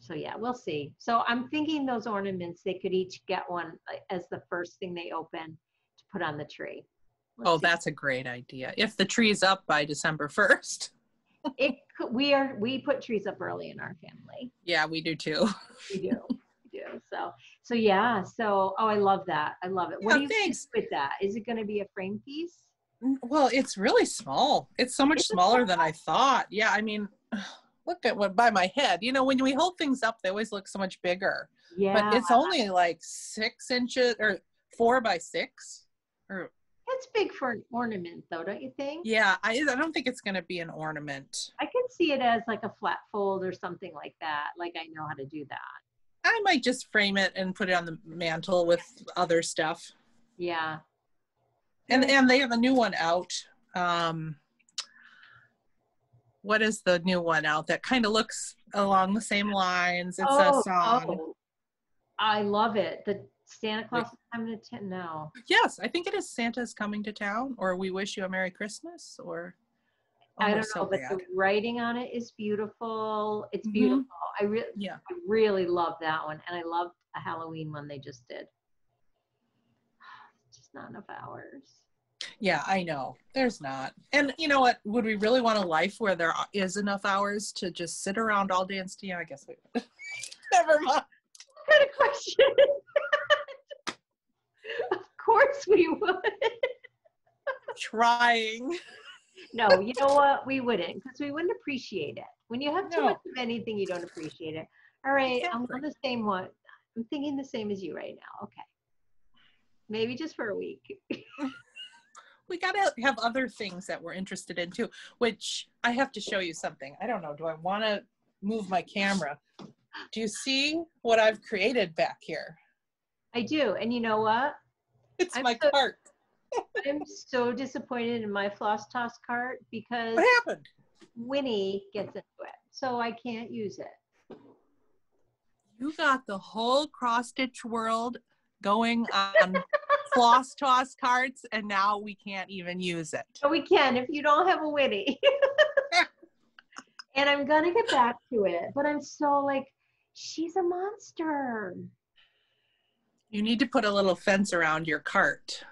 So yeah, we'll see. So I'm thinking those ornaments, they could each get one as the first thing they open to put on the tree. Let's see. That's a great idea. If the tree's up by December 1st. We put trees up early in our family. Yeah, we do too. We do. So yeah. So I love that. I love it. What do you think with that? Is it going to be a frame piece? Well, it's really small. It's so much smaller than I thought. Yeah, I mean, look at what by my head. You know, when we hold things up, they always look so much bigger. Yeah. But it's only like 6 inches or 4 by 6. Or that's big for an ornament, though, don't you think? Yeah, I don't think it's going to be an ornament. I could see it as like a flat fold or something like that. Like I know how to do that. I might just frame it and put it on the mantle with other stuff. Yeah. And they have a new one out. What is the new one out that kind of looks along the same lines? It's a song. Oh, I love it. The Santa Claus is coming to town now. Yes, I think it is Santa's coming to town, or We Wish You a Merry Christmas, or I don't know, but the writing on it is beautiful. It's beautiful. I really love that one, and I loved a Halloween one they just did. Just not enough hours. Yeah, I know. There's not. And you know what? Would we really want a life where there is enough hours to just sit around all day and stay? I guess we would. Never mind. What kind of question? Of course we would. Trying. No, you know what? We wouldn't, because we wouldn't appreciate it. When you have too much of anything, you don't appreciate it. All right, I'm on the same one. I'm thinking the same as you right now. Okay. Maybe just for a week. We got to have other things that we're interested in too, which I have to show you something. I don't know. Do I want to move my camera? Do you see what I've created back here? I do. And you know what? It's my cart. I'm so disappointed in my Floss Toss cart because what happened? Winnie gets into it, so I can't use it. You got the whole cross stitch world going on Floss Toss carts, and now we can't even use it. So we can if you don't have a Winnie. And I'm gonna get back to it, but I'm so like, she's a monster. You need to put a little fence around your cart.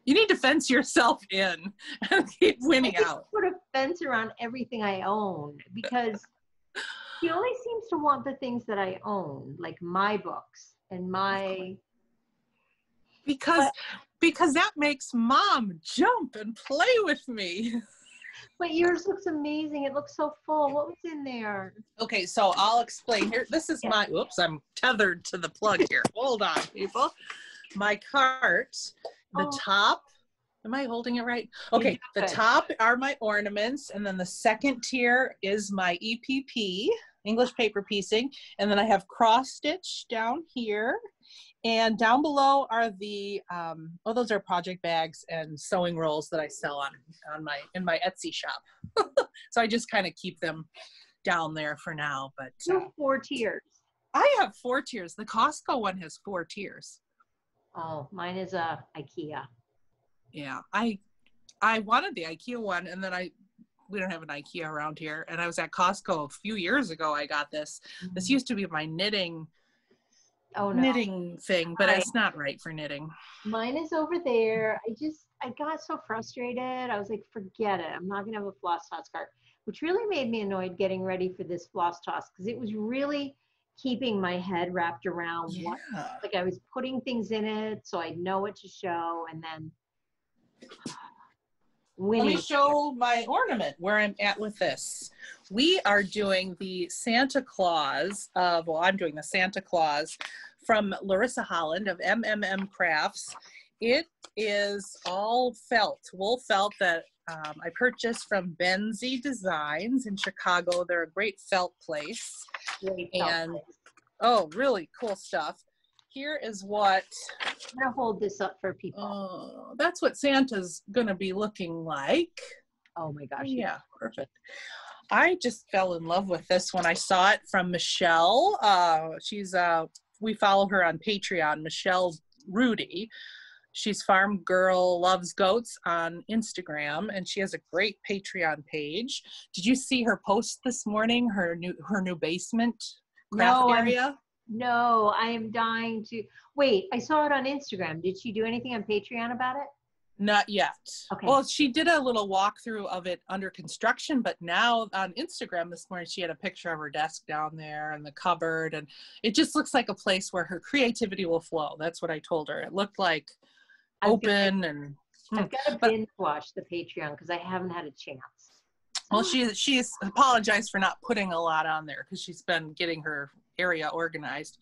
You need to fence yourself in and keep Winnie out. Put a fence around everything I own, because she only seems to want the things that I own, like my books and my. Because that makes Mom jump and play with me. But yours looks amazing. It looks so full. What was in there? Okay, so I'll explain here. This is my, whoops, I'm tethered to the plug here. Hold on, people. My cart, the top, am I holding it right? Okay, the top are my ornaments, and then the second tier is my EPP, English paper piecing, and then I have cross stitch down here. And down below are the, those are project bags and sewing rolls that I sell in my Etsy shop. So I just kind of keep them down there for now. But you have 4 tiers. I have 4 tiers. The Costco one has 4 tiers. Oh, mine is IKEA. Yeah, I wanted the IKEA one, and then we don't have an IKEA around here. And I was at Costco a few years ago. I got this. Mm-hmm. This used to be my knitting thing, but it's not right for knitting. Mine is over there. I got so frustrated. I was like, forget it. I'm not gonna have a Floss Toss cart, which really made me annoyed getting ready for this Floss Toss, because it was really keeping my head wrapped around like I was putting things in it so I know what to show, and then let me show my ornament where I'm at with this. We are doing the Santa Claus I'm doing the Santa Claus from Larissa Holland of MMM Crafts. It is all felt, wool felt that I purchased from Benzie Designs in Chicago. They're a great felt place. Really cool stuff. Here is what I'm gonna hold this up for people. That's what Santa's gonna be looking like. Oh my gosh. Yeah, perfect. I just fell in love with this when I saw it from Michelle. We follow her on Patreon, Michelle Rudy. She's Farm Girl Loves Goats on Instagram, and she has a great Patreon page. Did you see her post this morning, her new basement craft area? No, I am dying to. Wait, I saw it on Instagram. Did she do anything on Patreon about it? Not yet. Okay. Well, she did a little walkthrough of it under construction, but now on Instagram this morning, she had a picture of her desk down there and the cupboard, and it just looks like a place where her creativity will flow. That's what I told her. It looked like open and. I've got to binge watch the Patreon because I haven't had a chance. Well, she's apologized for not putting a lot on there because she's been getting her area organized,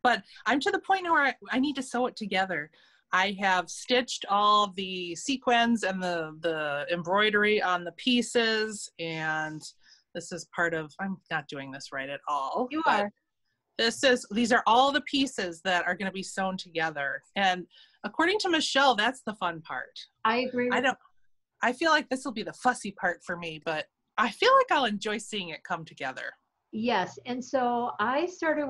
but I'm to the point where I need to sew it together. I have stitched all the sequins and the embroidery on the pieces, and this is part of, I'm not doing this right at all. You are. These are all the pieces that are going to be sewn together, and according to Michelle, that's the fun part. I agree. I feel like this will be the fussy part for me, but I feel like I'll enjoy seeing it come together. Yes, and so I started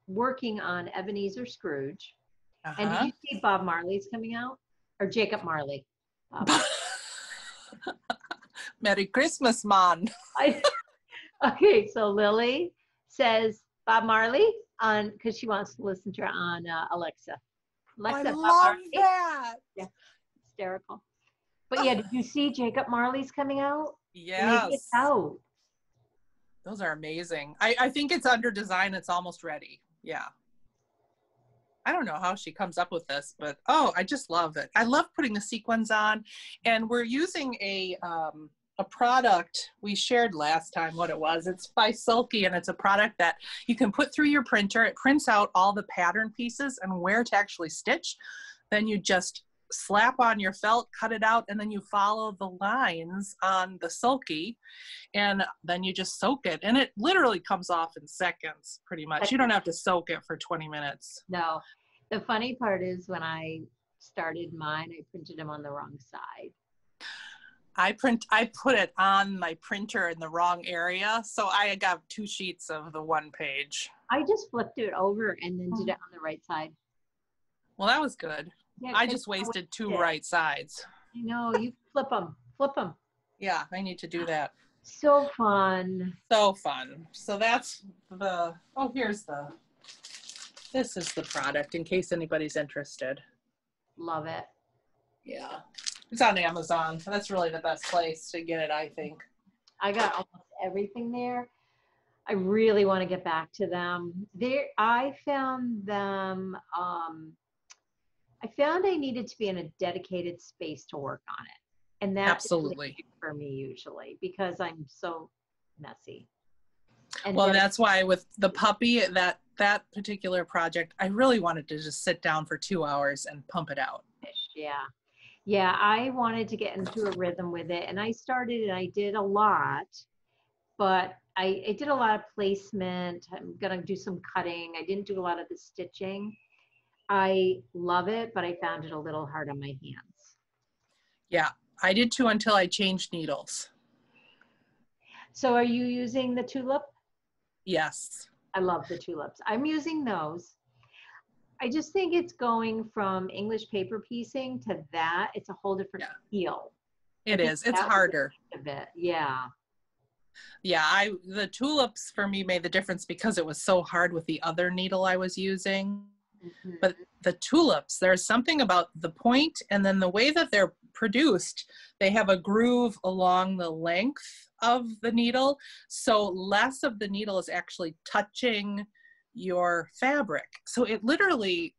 working on Ebenezer Scrooge. And did you see Bob Marley's coming out? Or Jacob Marley? Merry Christmas, man. Okay, so Lily says Bob Marley on, because she wants to listen to her on Alexa. I love that. Yeah, hysterical. But yeah, did you see Jacob Marley's coming out? Yes. It's out. Those are amazing. I think it's under design. It's almost ready. Yeah. I don't know how she comes up with this, but I just love it. I love putting the sequins on, and we're using a product we shared last time. What it was, it's by Sulky, and it's a product that you can put through your printer. It prints out all the pattern pieces and where to actually stitch. Then you just slap on your felt, cut it out, and then you follow the lines on the Sulky, and then you just soak it, and it literally comes off in seconds, pretty much. You don't have to soak it for 20 minutes. No. The funny part is when I started mine, I printed them on the wrong side. I put it on my printer in the wrong area, so I got 2 sheets of the one page. I just flipped it over and then did it on the right side. Well, that was good. Yeah, I just wasted 2 right sides. I know, you flip them. Yeah, I need to do that. So fun. So fun. So that's this is the product in case anybody's interested. Love it. Yeah. It's on Amazon. That's really the best place to get it, I think. I got almost everything there. I really want to get back to them. I found them, I found I needed to be in a dedicated space to work on it. And that Absolutely. is for me usually because I'm so messy. And well, then, that's why with the puppy, that particular project, I really wanted to just sit down for 2 hours and pump it out. yeah. Yeah, I wanted to get into a rhythm with it. And I started and I did a lot, but I did a lot of placement. I'm going to do some cutting. I didn't do a lot of the stitching. I love it, but I found it a little hard on my hands. Yeah, I did too until I changed needles. So are you using the tulip? Yes. I love the tulips. I'm using those. I just think it's going from English paper piecing to that. It's a whole different feel. It is. It's harder. A bit. Yeah. Yeah, the tulips for me made the difference because it was so hard with the other needle I was using. Mm-hmm. But the tulips, there's something about the point and then the way that they're produced, they have a groove along the length of the needle. So less of the needle is actually touching your fabric. So it literally,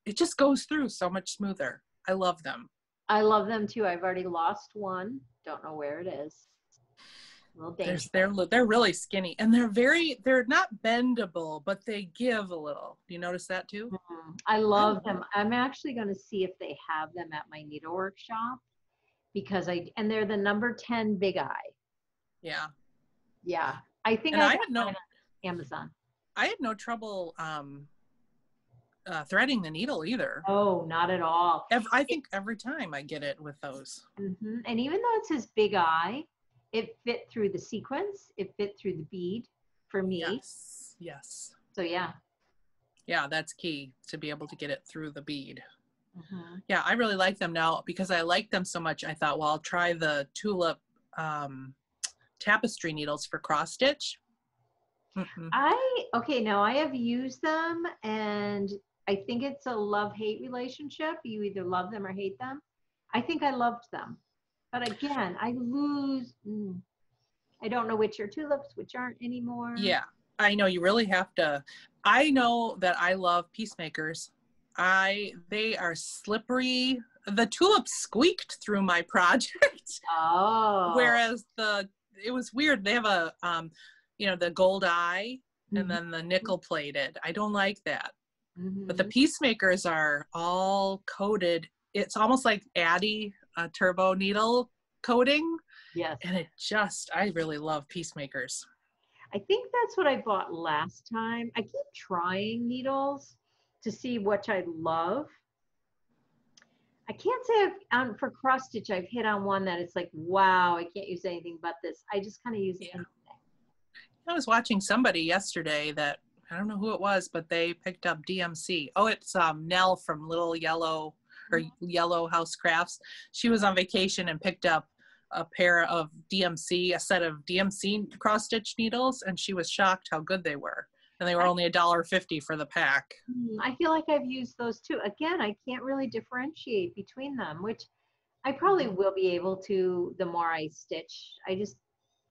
it just goes through so much smoother. I love them. I love them too. I've already lost one. Don't know where it is. A little dangerous. They're really skinny and they're not bendable, but they give a little. Do you notice that too? Mm-hmm. I love them. I'm actually going to see if they have them at my needlework shop because and they're the number 10 Big Eye. Yeah. Yeah. I think and I had no on Amazon. I had no trouble threading the needle either. Oh, not at all. I think every time I get it with those. Mm-hmm. And even though it says Big Eye, it fit through the sequence. It fit through the bead for me. Yes. So yeah. Yeah, that's key to be able to get it through the bead. Mm-hmm. Yeah, I really like them now because I like them so much. I thought, well, I'll try the Tulip Tapestry needles for cross stitch. Now I have used them and I think it's a love-hate relationship. You either love them or hate them. I think I loved them. But again, I lose. I don't know which are tulips, which aren't anymore. Yeah, I know you really have to. I know that I love Piecemakers. They are slippery. The tulips squeaked through my project. Oh. Whereas it was weird. They have a, the gold eye and then the nickel plated. I don't like that. Mm-hmm. But the Piecemakers are all coated. It's almost like Addy turbo needle coating. Yes. And I really love Piecemakers. I think that's what I bought last time. I keep trying needles to see which I love. I can't say for cross stitch I've hit on one that it's like, wow, I can't use anything but this. I just kind of use anything. I was watching somebody yesterday that, I don't know who it was, but they picked up DMC. Oh, it's Nell from Little Yellow or Yellow House Crafts. She was on vacation and picked up a set of DMC cross stitch needles, and she was shocked how good they were. And they were only $1.50 for the pack. I feel like I've used those too. Again, I can't really differentiate between them, which I probably will be able to the more I stitch. I just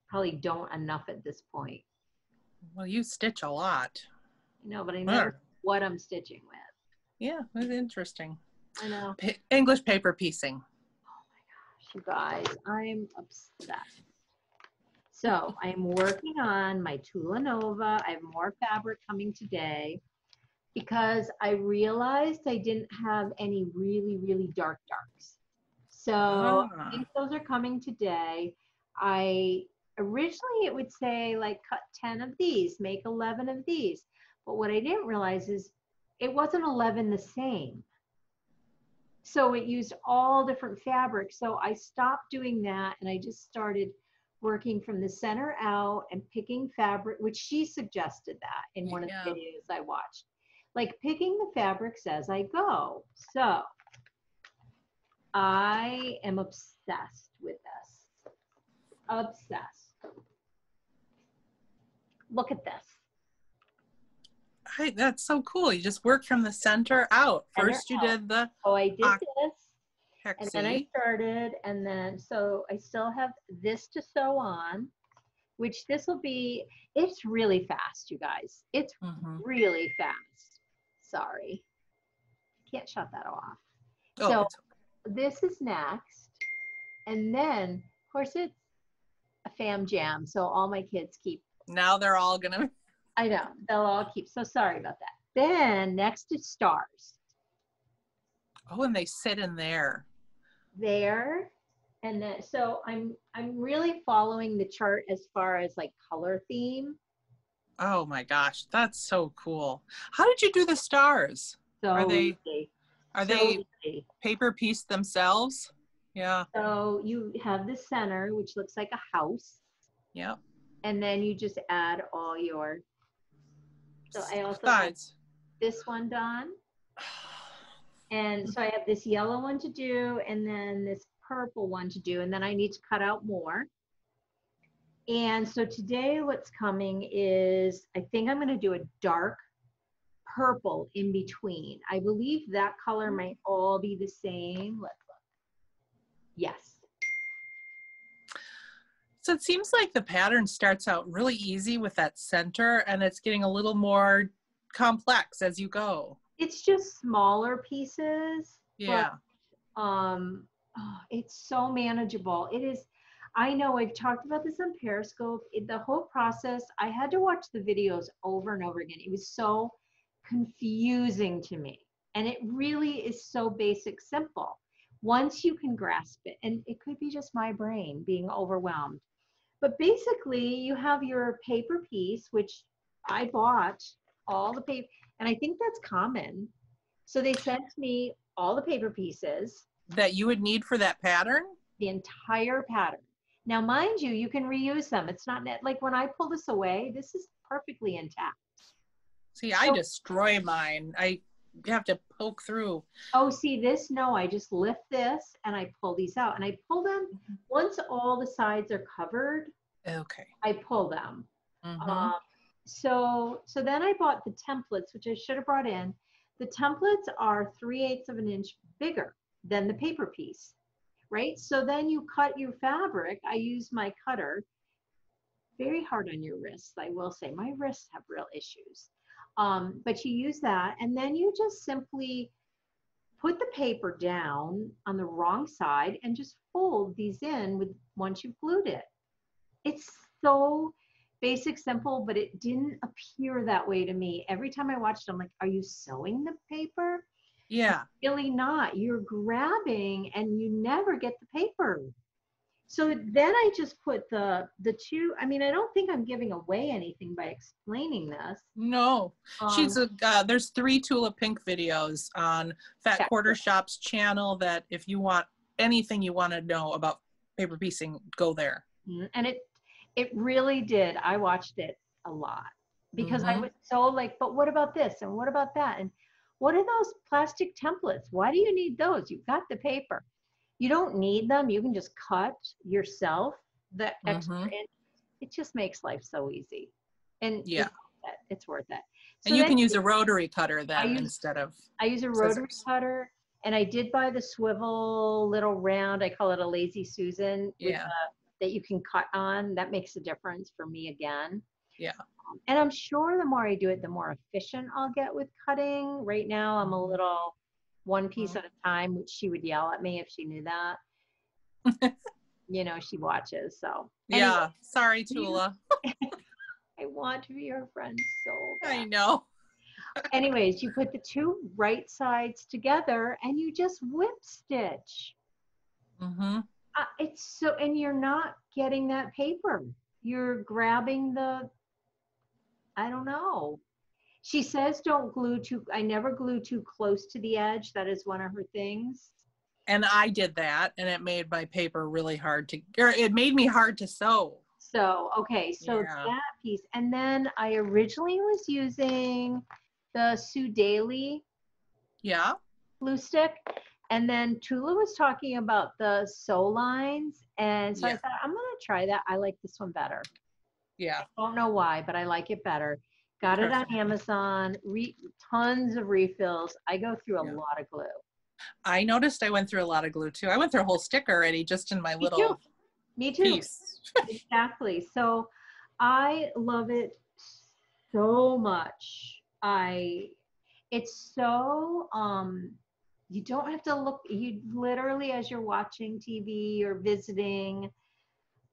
probably don't enough at this point. Well, you stitch a lot. No, but I never know what I'm stitching with. Yeah, it's interesting. I know. English paper piecing. Oh my gosh, you guys, I'm obsessed. So I'm working on my Tula Nova. I have more fabric coming today because I realized I didn't have any really, really dark darks. So I think those are coming today. Originally it would say like cut 10 of these, make 11 of these. But what I didn't realize is it wasn't 11 the same. So it used all different fabrics. So I stopped doing that and I just started working from the center out and picking fabric, which she suggested that in one of the videos I watched. Like picking the fabrics as I go. So I am obsessed with this. Obsessed. Look at this. That's so cool. You just work from the center out. First you did the... Oh, I did this. Hexie. And then I started, and then, so I still have this to sew on, which this will be, it's really fast, you guys. It's really fast. Sorry. Can't shut that off. So this is next. And then, of course, it's a fam jam. So all my kids keep. Now they're all gonna. I know, they'll all keep. So sorry about that. Then next is stars. Oh, and they sit in there. There. And then, so I'm really following the chart as far as like color theme. Oh my gosh, that's so cool. How did you do the stars? So Are they easy. paper piece themselves? Yeah. So you have the center, which looks like a house. Yep. And then you just add all your, so I also have Sides. this one done. And so I have this yellow one to do, and then this purple one to do, and then I need to cut out more. And so today what's coming is, I think I'm going to do a dark purple in between. I believe that color might all be the same. Let's look. Yes. So it seems like the pattern starts out really easy with that center, and it's getting a little more complex as you go. It's just smaller pieces. Yeah. But, it's so manageable. It is. I know I've talked about this on Periscope. The whole process, I had to watch the videos over and over again. It was so confusing to me. And it really is so basic, simple. Once you can grasp it, and it could be just my brain being overwhelmed. But basically, you have your paper piece, which I bought all the paper, and I think that's common. So they sent me all the paper pieces. That you would need for that pattern? The entire pattern. Now, mind you, you can reuse them. It's not like when I pull this away, this is perfectly intact. See, I destroy mine. I have to poke through. Oh, see this? No, I just lift this and I pull these out, and I pull them once all the sides are covered. Okay. I pull them. Mm-hmm. So then I bought the templates, which I should have brought in. The templates are 3/8 of an inch bigger than the paper piece, right? So then you cut your fabric. I use my cutter. Very hard on your wrists, I will say. My wrists have real issues. But you use that, and then you just simply put the paper down on the wrong side and just fold these in with once you've glued it. It's so basic, simple, but it didn't appear that way to me. Every time I watched it, I'm like, are you sewing the paper? Yeah. Really not. You're grabbing and you never get the paper. So then I just put the two, I mean, I don't think I'm giving away anything by explaining this. No. There's 3 Tula Pink videos on Fat Quarter Shop's channel that if you want anything you want to know about paper piecing, go there. And it really did. I watched it a lot because I was so like, but what about this? And what about that? And what are those plastic templates? Why do you need those? You've got the paper. You don't need them. You can just cut yourself the extra inch. It just makes life so easy. And yeah, it's worth it. So and you can use a rotary cutter then instead of I use a rotary cutter, and I did buy the swivel little round. I call it a Lazy Susan. That you can cut on. That makes a difference for me again. Yeah. And I'm sure the more I do it, the more efficient I'll get with cutting. Right now, I'm a little one piece at a time, which she would yell at me if she knew that. You know, she watches, so. Yeah, anyway, sorry, Tula. I want to be your friend so bad. I know. Anyways, you put the two right sides together and you just whip stitch. It's so, and you're not getting that paper. You're grabbing the, I don't know. She says don't glue too, I never glue too close to the edge. That is one of her things. And I did that, and it made my paper really hard to, or it made me hard to sew. So, okay, so that piece. And then I originally was using the Sue Daly glue stick. And then Tula was talking about the Sewlines. And so I thought, I'm going to try that. I like this one better. Yeah. I don't know why, but I like it better. Got it on Amazon, tons of refills. I go through a lot of glue. I noticed I went through a lot of glue too. I went through a whole stick already just in my little Me too. piece. Exactly. So I love it so much. It's so you don't have to look, you literally, as you're watching TV or visiting,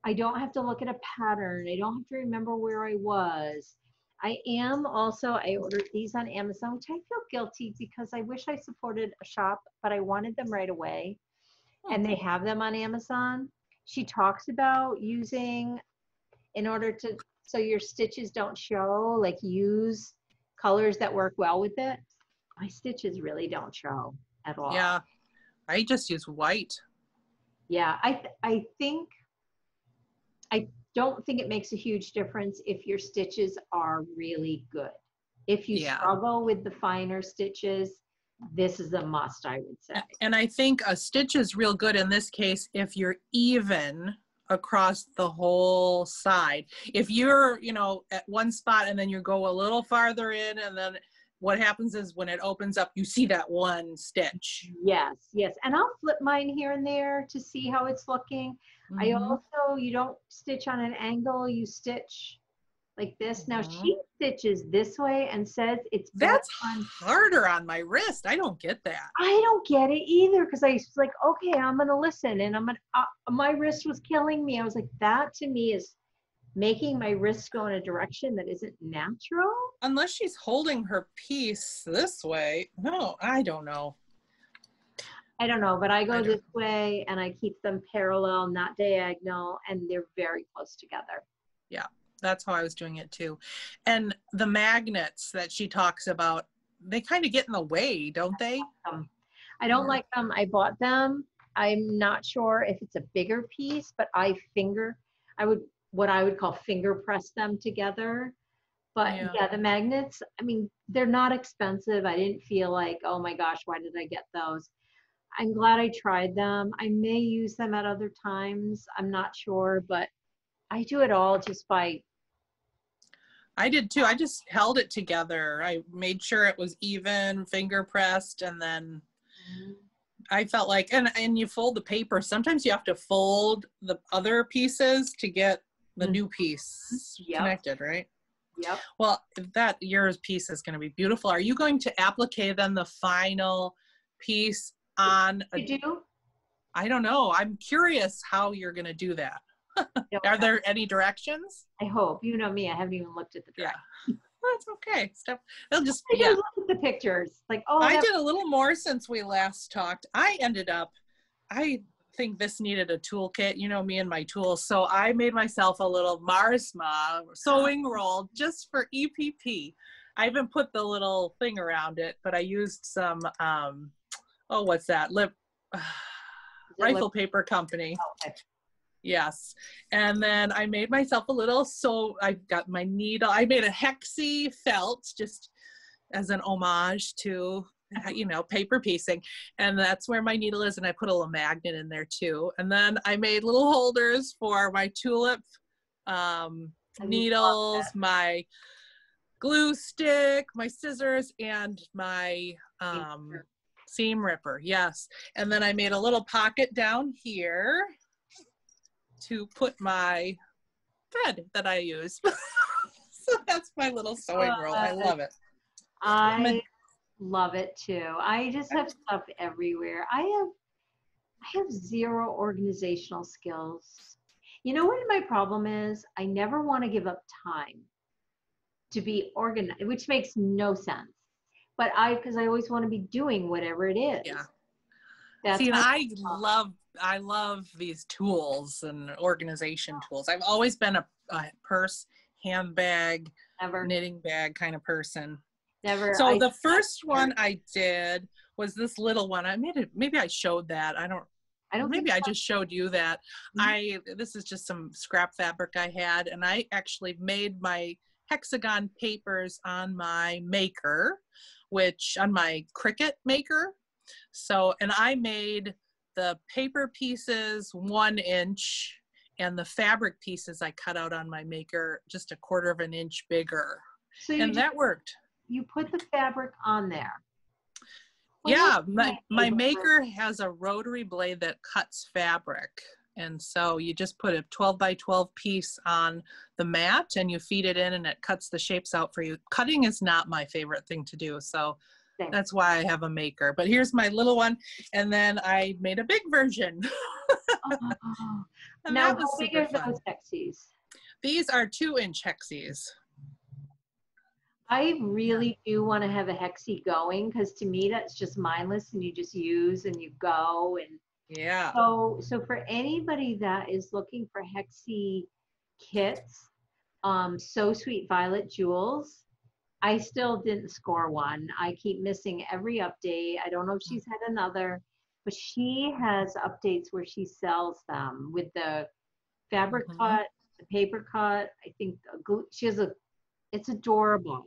I don't have to look at a pattern. I don't have to remember where I was. I ordered these on Amazon, which I feel guilty because I wish I supported a shop, but I wanted them right away. And they have them on Amazon. She talks about using, in order to, so your stitches don't show, like use colors that work well with it. My stitches really don't show at all. Yeah, I just use white. Yeah, I don't think it makes a huge difference if your stitches are really good. If you struggle with the finer stitches, this is a must, I would say. And I think a stitch is real good in this case if you're even across the whole side. If you're, you know, at one spot and then you go a little farther in, and then what happens is when it opens up, you see that one stitch. Yes, yes. And I'll flip mine here and there to see how it's looking. I also, you don't stitch on an angle, you stitch like this. Now she stitches this way and says it's that's harder on my wrist. I don't get that. I don't get it either, because I was like, okay, I'm gonna listen, and I'm gonna my wrist was killing me. I was like, that to me is making my wrist go in a direction that isn't natural. Unless she's holding her piece this way. No, I don't know. I don't know, but I go this way and I keep them parallel, not diagonal, and they're very close together. Yeah, that's how I was doing it too. And the magnets that she talks about, they kind of get in the way, don't they? I don't like them. I bought them. I'm not sure if it's a bigger piece, but what I would call finger press them together. But yeah, the magnets, I mean, they're not expensive. I didn't feel like, oh my gosh, why did I get those? I'm glad I tried them. I may use them at other times. I'm not sure, but I do it all just by. I did too. I just held it together. I made sure it was even, finger pressed, and then I felt like, and you fold the paper. Sometimes you have to fold the other pieces to get the new piece connected, right? Yep. Well, that yours piece is going to be beautiful. Are you going to applique then the final piece on? You do? I don't know. I'm curious how you're going to do that. Are there any directions? I hope. You know me. I haven't even looked at the directions. Yeah. That's okay. They'll just look at the pictures. Like, oh, I did a little more since we last talked. I think this needed a toolkit. You know me and my tools. So I made myself a little Marsma sewing roll just for EPP. I haven't put the little thing around it, but I used some, what's that? Rifle Paper Company. Okay. Yes. And then I made myself a little, so I got my needle. I made a hexie felt just as an homage to, you know, paper piecing. And that's where my needle is. And I put a little magnet in there too. And then I made little holders for my tulip needles, my glue stick, my scissors, and my seam ripper. Yes. And then I made a little pocket down here to put my thread that I use. So that's my little sewing roll. I love it. I love it too. I just have stuff everywhere. I have zero organizational skills. You know what my problem is? I never want to give up time to be organized, which makes no sense. But because I always want to be doing whatever it is. Yeah. That's See, and I love these tools and organization tools. I've always been a purse, handbag, knitting bag kind of person. Never. So the first one I did was this little one. I made it. Maybe I showed that. I don't. Maybe I just showed you that. This is just some scrap fabric I had, and I actually made my hexagon papers on my maker, on my Cricut maker. So, and I made the paper pieces 1 inch, and the fabric pieces I cut out on my maker just 1/4 of an inch bigger. So that worked. You put the fabric on there. Yeah, my maker has a rotary blade that cuts fabric. And so you just put a 12 by 12 piece on the mat and you feed it in and it cuts the shapes out for you. Cutting is not my favorite thing to do. So Same. That's why I have a maker. But here's my little one. And then I made a big version. Oh. And Now, that was how big super are fun. those hexies? These are 2-inch hexies. I really do want to have a hexie going, because to me that's just mindless and you just use and you go. And Yeah. so for anybody that is looking for hexie kits, So Sweet Violet Jewels, I still didn't score one. I keep missing every update. I don't know if she's had another, but she has updates where she sells them with the fabric cut, the paper cut. I think she has it's adorable.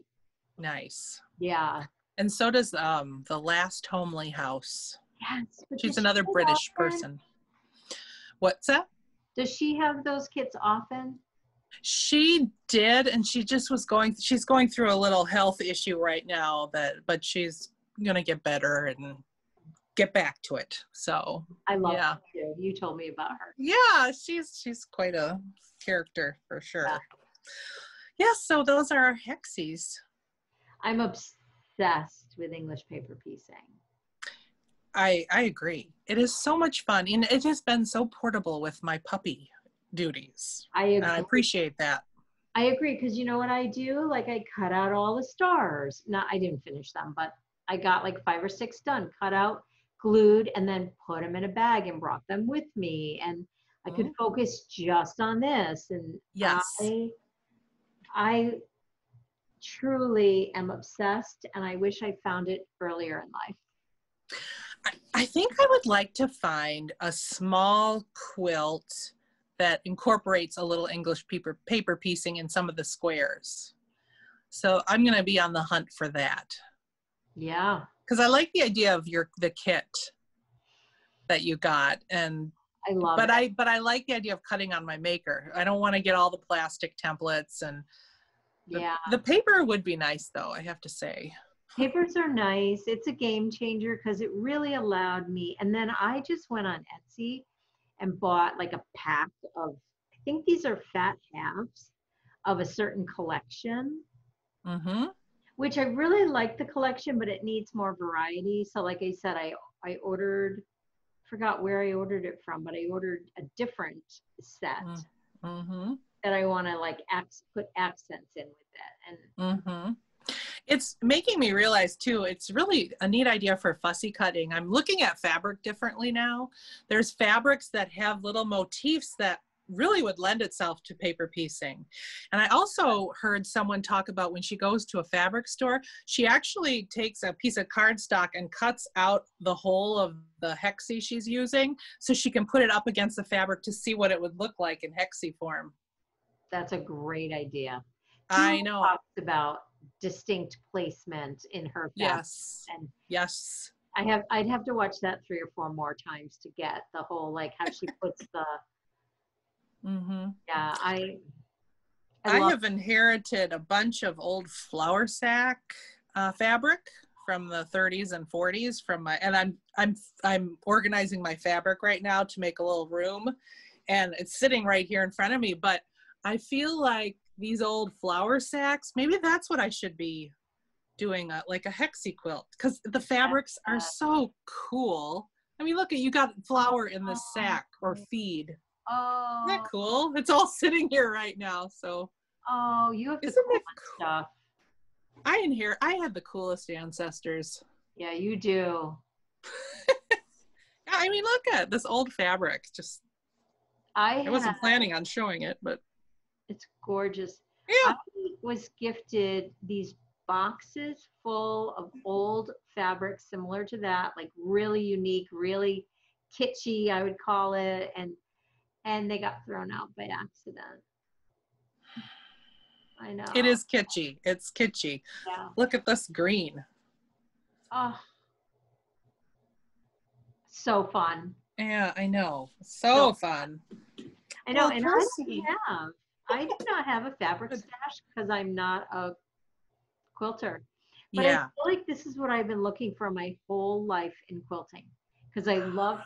Nice. Yeah. And so does the Last Homely House. Yes. But She's another British person. What's that? Does she have those kits often? She did, and she just was she's going through a little health issue right now, but she's gonna get better and get back to it. So I love her too. You told me about her. Yeah, she's quite a character for sure. Yeah, so those are our hexies. I'm obsessed with English paper piecing. I agree. It is so much fun, and it has been so portable with my puppy duties. I agree. And I appreciate that. I agree, because you know what I do? Like, I cut out all the stars. I didn't finish them, but I got like 5 or 6 done, cut out, glued, and then put them in a bag and brought them with me. And I could focus just on this. And yes, I truly am obsessed, and I wish I found it earlier in life. I think I would like to find a small quilt that incorporates a little English paper piecing in some of the squares. So I'm going to be on the hunt for that. Yeah. Because I like the idea of the kit that you got, and I love it. But I like the idea of cutting on my maker. I don't want to get all the plastic templates, and the paper would be nice though, I have to say. Papers are nice. It's a game changer because it really allowed me. And then I just went on Etsy and bought like a pack of, I think these are fat halves of a certain collection, which I really like the collection, but it needs more variety. So like I said, I ordered, forgot where I ordered it from, but I ordered a different set that I want to like put accents in with it. And it's making me realize too, it's really a neat idea for fussy cutting. I'm looking at fabric differently now. There's fabrics that have little motifs that really would lend itself to paper piecing. And I also heard someone talk about when she goes to a fabric store, she actually takes a piece of cardstock and cuts out the whole of the hexie she's using so she can put it up against the fabric to see what it would look like in hexie form. That's a great idea. I know. Talks about distinct placement in her fabric. Yes. And yes. I'd have to watch that 3 or 4 more times to get the whole, like how she puts the, yeah, I have inherited a bunch of old flour sack fabric from the 30s and 40s from my, and I'm organizing my fabric right now to make a little room, and it's sitting right here in front of me, but I feel like these old flour sacks, maybe that's what I should be doing, like a hexie quilt, because the fabrics are so cool. I mean, look at, you got flour in this sack or feed. Oh, isn't that cool? It's all sitting here right now. So you have the coolest stuff. I had the coolest ancestors. Yeah, you do. I mean, look at this old fabric. Just I wasn't planning on showing it, but it's gorgeous. Yeah. I was gifted these boxes full of old fabric similar to that, like really unique, really kitschy, I would call it, and they got thrown out by accident. I know. It is kitschy. It's kitschy. Yeah. Look at this green. Oh, so fun. Yeah, I know. So fun. I know, and I do not have a fabric stash because I'm not a quilter. But I feel like this is what I've been looking for my whole life in quilting, because I love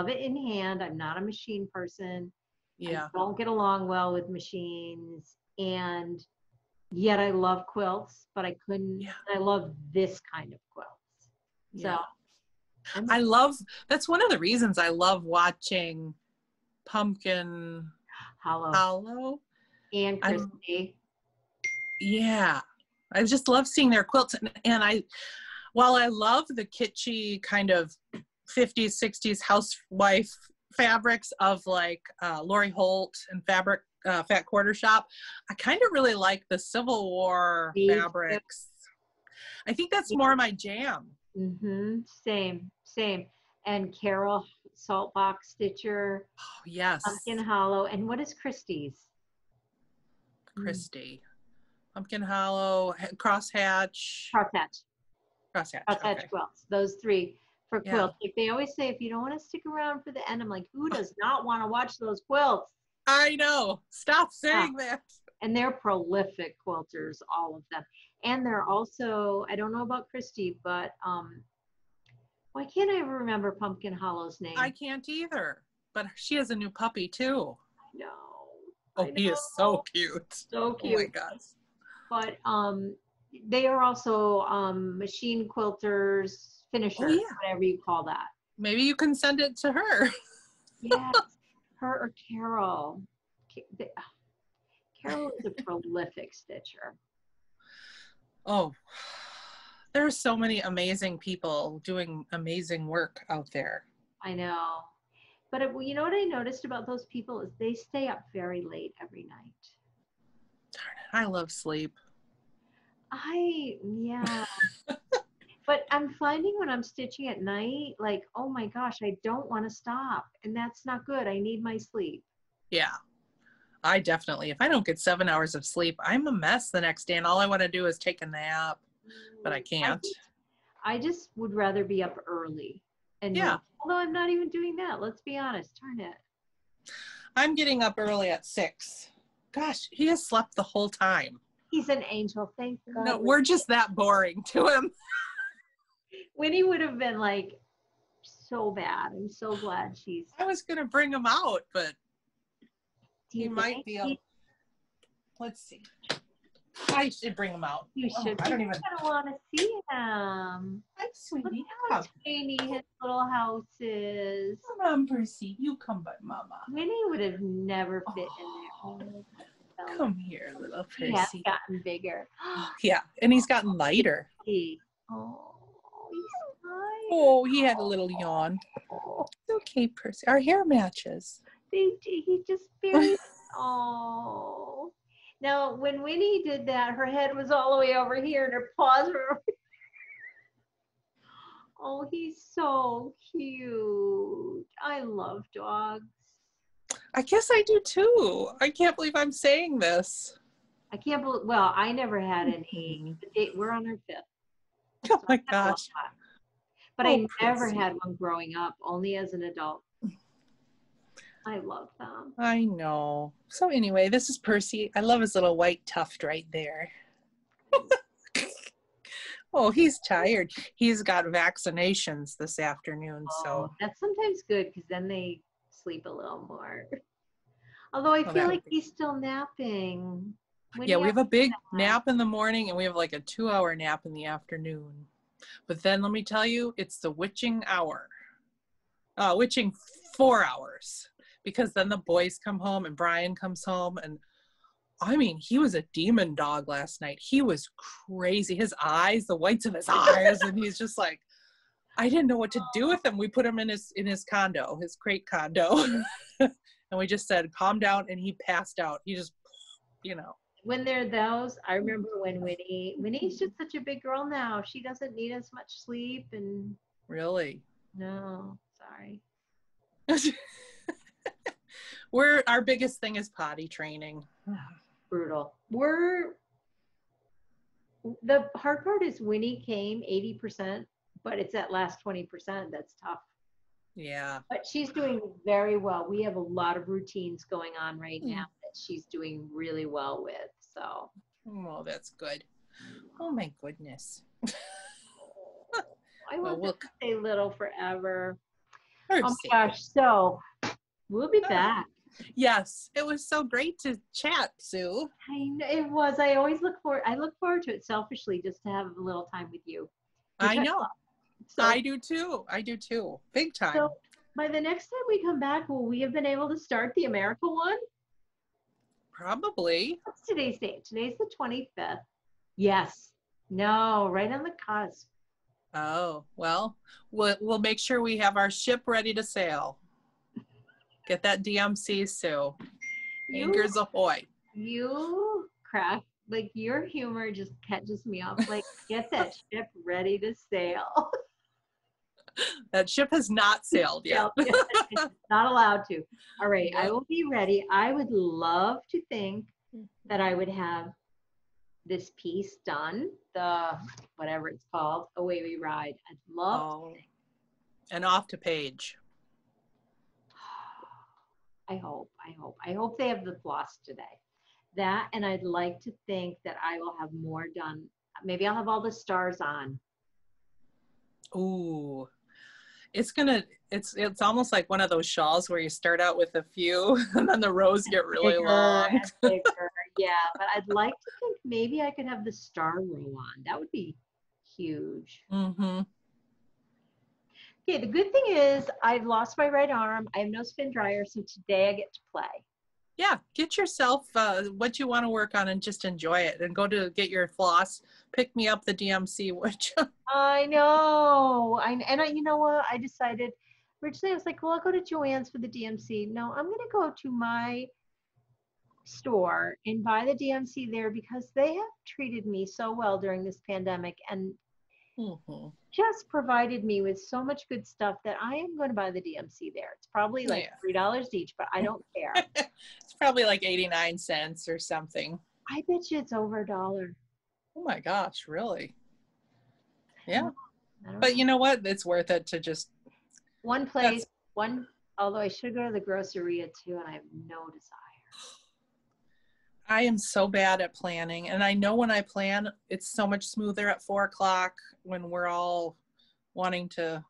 it in hand. I'm not a machine person. Yeah. I don't get along well with machines, and yet I love quilts, but I couldn't. I love this kind of quilt. So that's one of the reasons I love watching Pumpkin Hollow. And Christy. Yeah. I just love seeing their quilts. And while I love the kitschy kind of 50s, 60s housewife fabrics of like Lori Holt and Fat Quarter Shop, I kind of really like the Civil War fabrics. I think that's more my jam. Same. And Carol Saltbox Stitcher. Oh, yes. Pumpkin Hollow. And what is Christie's? Christie. Pumpkin Hollow, Crosshatch Okay. Quilts. Those three for quilts. Like they always say, if you don't want to stick around for the end, I'm like, who does not want to watch those quilts? I know. Stop saying that. And they're prolific quilters, all of them. And they're also, I don't know about Christy, but why can't I ever remember Pumpkin Hollow's name? I can't either. But she has a new puppy too. I know. Oh, he is so cute. So cute. Oh my gosh. But they are also machine quilters, finishers, whatever you call that. Maybe you can send it to her. Yes, her or Carol. Carol is a prolific stitcher. Oh, there are so many amazing people doing amazing work out there. I know. But you know what I noticed about those people is they stay up very late every night. Darn it, I love sleep. But I'm finding when I'm stitching at night, like, oh my gosh, I don't want to stop. And that's not good. I need my sleep. Yeah, I definitely, if I don't get 7 hours of sleep, I'm a mess the next day. And all I want to do is take a nap, but I can't. I just would rather be up early. And although I'm not even doing that, let's be honest, darn it. I'm getting up early at 6. Gosh, he has slept the whole time. He's an angel, thank God. No, we're just that boring to him. Winnie would have been like so bad. I'm so glad I was going to bring him out, but he might be let's see. I should bring him out. You should. I don't even want to see him. Hi, sweetie. How tiny his little house is. Come on, Percy. You come by Mama. Winnie would have never fit in there. Come here, little Percy. He has gotten bigger. Yeah, and he's gotten lighter. Oh, he's tired. Oh, he had a little yawn. It's okay, Percy. Our hair matches. He just barely. Oh. Now, when Winnie did that, her head was all the way over here and her paws were over here. Oh, he's so cute. I love dogs. I guess I do too. I can't believe I'm saying this. I can't believe, well, I never had any. We're on our 5th. Oh my gosh. But I never had one growing up, only as an adult. I love them. I know. So anyway, this is Percy. I love his little white tuft right there. Oh, he's tired. He's got vaccinations this afternoon. So that's sometimes good because then they sleep a little more. Although I feel like he's still napping. Yeah, we have a big nap in the morning and we have like a 2-hour nap in the afternoon. But then let me tell you, it's the witching hour. Witching 4 hours. Because then the boys come home and Brian comes home and I mean, he was a demon dog last night. He was crazy. His eyes, the whites of his eyes, and he's just like, I didn't know what to do with him. We put him in his condo, his crate condo. And we just said, calm down, and he passed out. He just, When they're those, I remember when Winnie's just such a big girl now. She doesn't need as much sleep and. Really? No, sorry. Our biggest thing is potty training. Brutal. The hard part is Winnie came 80%, but it's that last 20% that's tough. Yeah. But she's doing very well. We have a lot of routines going on right now that she's doing really well with. So. Oh, that's good. Oh my goodness. I want to stay little forever. Oh my gosh. So we'll be back. Yes, it was so great to chat, Sue. I know it was. I look forward to it selfishly, just to have a little time with you. I know. So I do too. I do too. Big time. So by the next time we come back, will we have been able to start the America one? Probably. What's today's date? Today's the 25th. Yes. No, right on the cusp. Oh, well, we'll make sure we have our ship ready to sail. Get that DMC, Sue. Anchors ahoy. You crack, like your humor just catches me up. Like, get that ship ready to sail. That ship has not sailed yet. Not allowed to. All right, I will be ready. I would love to think that I would have this piece done, the whatever it's called, Away We Ride. I'd love to think. And off to Paige. I hope they have the floss today. That, and I'd like to think that I will have more done. Maybe I'll have all the stars on. Ooh. It's almost like one of those shawls where you start out with a few and then the rows get really long. Yeah, but I'd like to think maybe I could have the star row on. That would be huge. Mm-hmm. Okay, the good thing is I've lost my right arm. I have no spin dryer, so today I get to play. Yeah, get yourself what you want to work on and just enjoy it. And go to get your floss. Pick me up the DMC, which I know. You know what? I decided originally I was like, well, I'll go to Joann's for the DMC. No, I'm going to go to my store and buy the DMC there because they have treated me so well during this pandemic and just provided me with so much good stuff that I am going to buy the DMC there. It's probably like $3 each, but I don't care. It's probably like 89 cents or something. I bet you it's over $1. Oh my gosh, really? Yeah. But you know what? It's worth it to just one place, although I should go to the Groceria too, and I have no desire. I am so bad at planning, and I know when I plan, it's so much smoother at 4 o'clock when we're all wanting to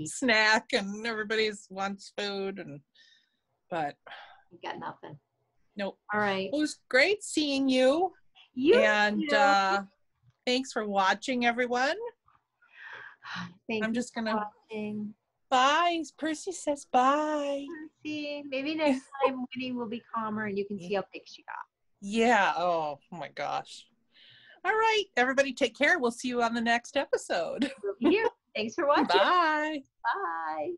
snack and everybody wants food, but you got nothing. Nope. All right. It was great seeing you. And thanks for watching, everyone. I'm just gonna. Bye. Percy says bye. Percy, maybe next time Winnie will be calmer and you can see how big she got. Yeah. Oh my gosh. All right. Everybody take care. We'll see you on the next episode. We'll be here. Thanks for watching. Bye. Bye.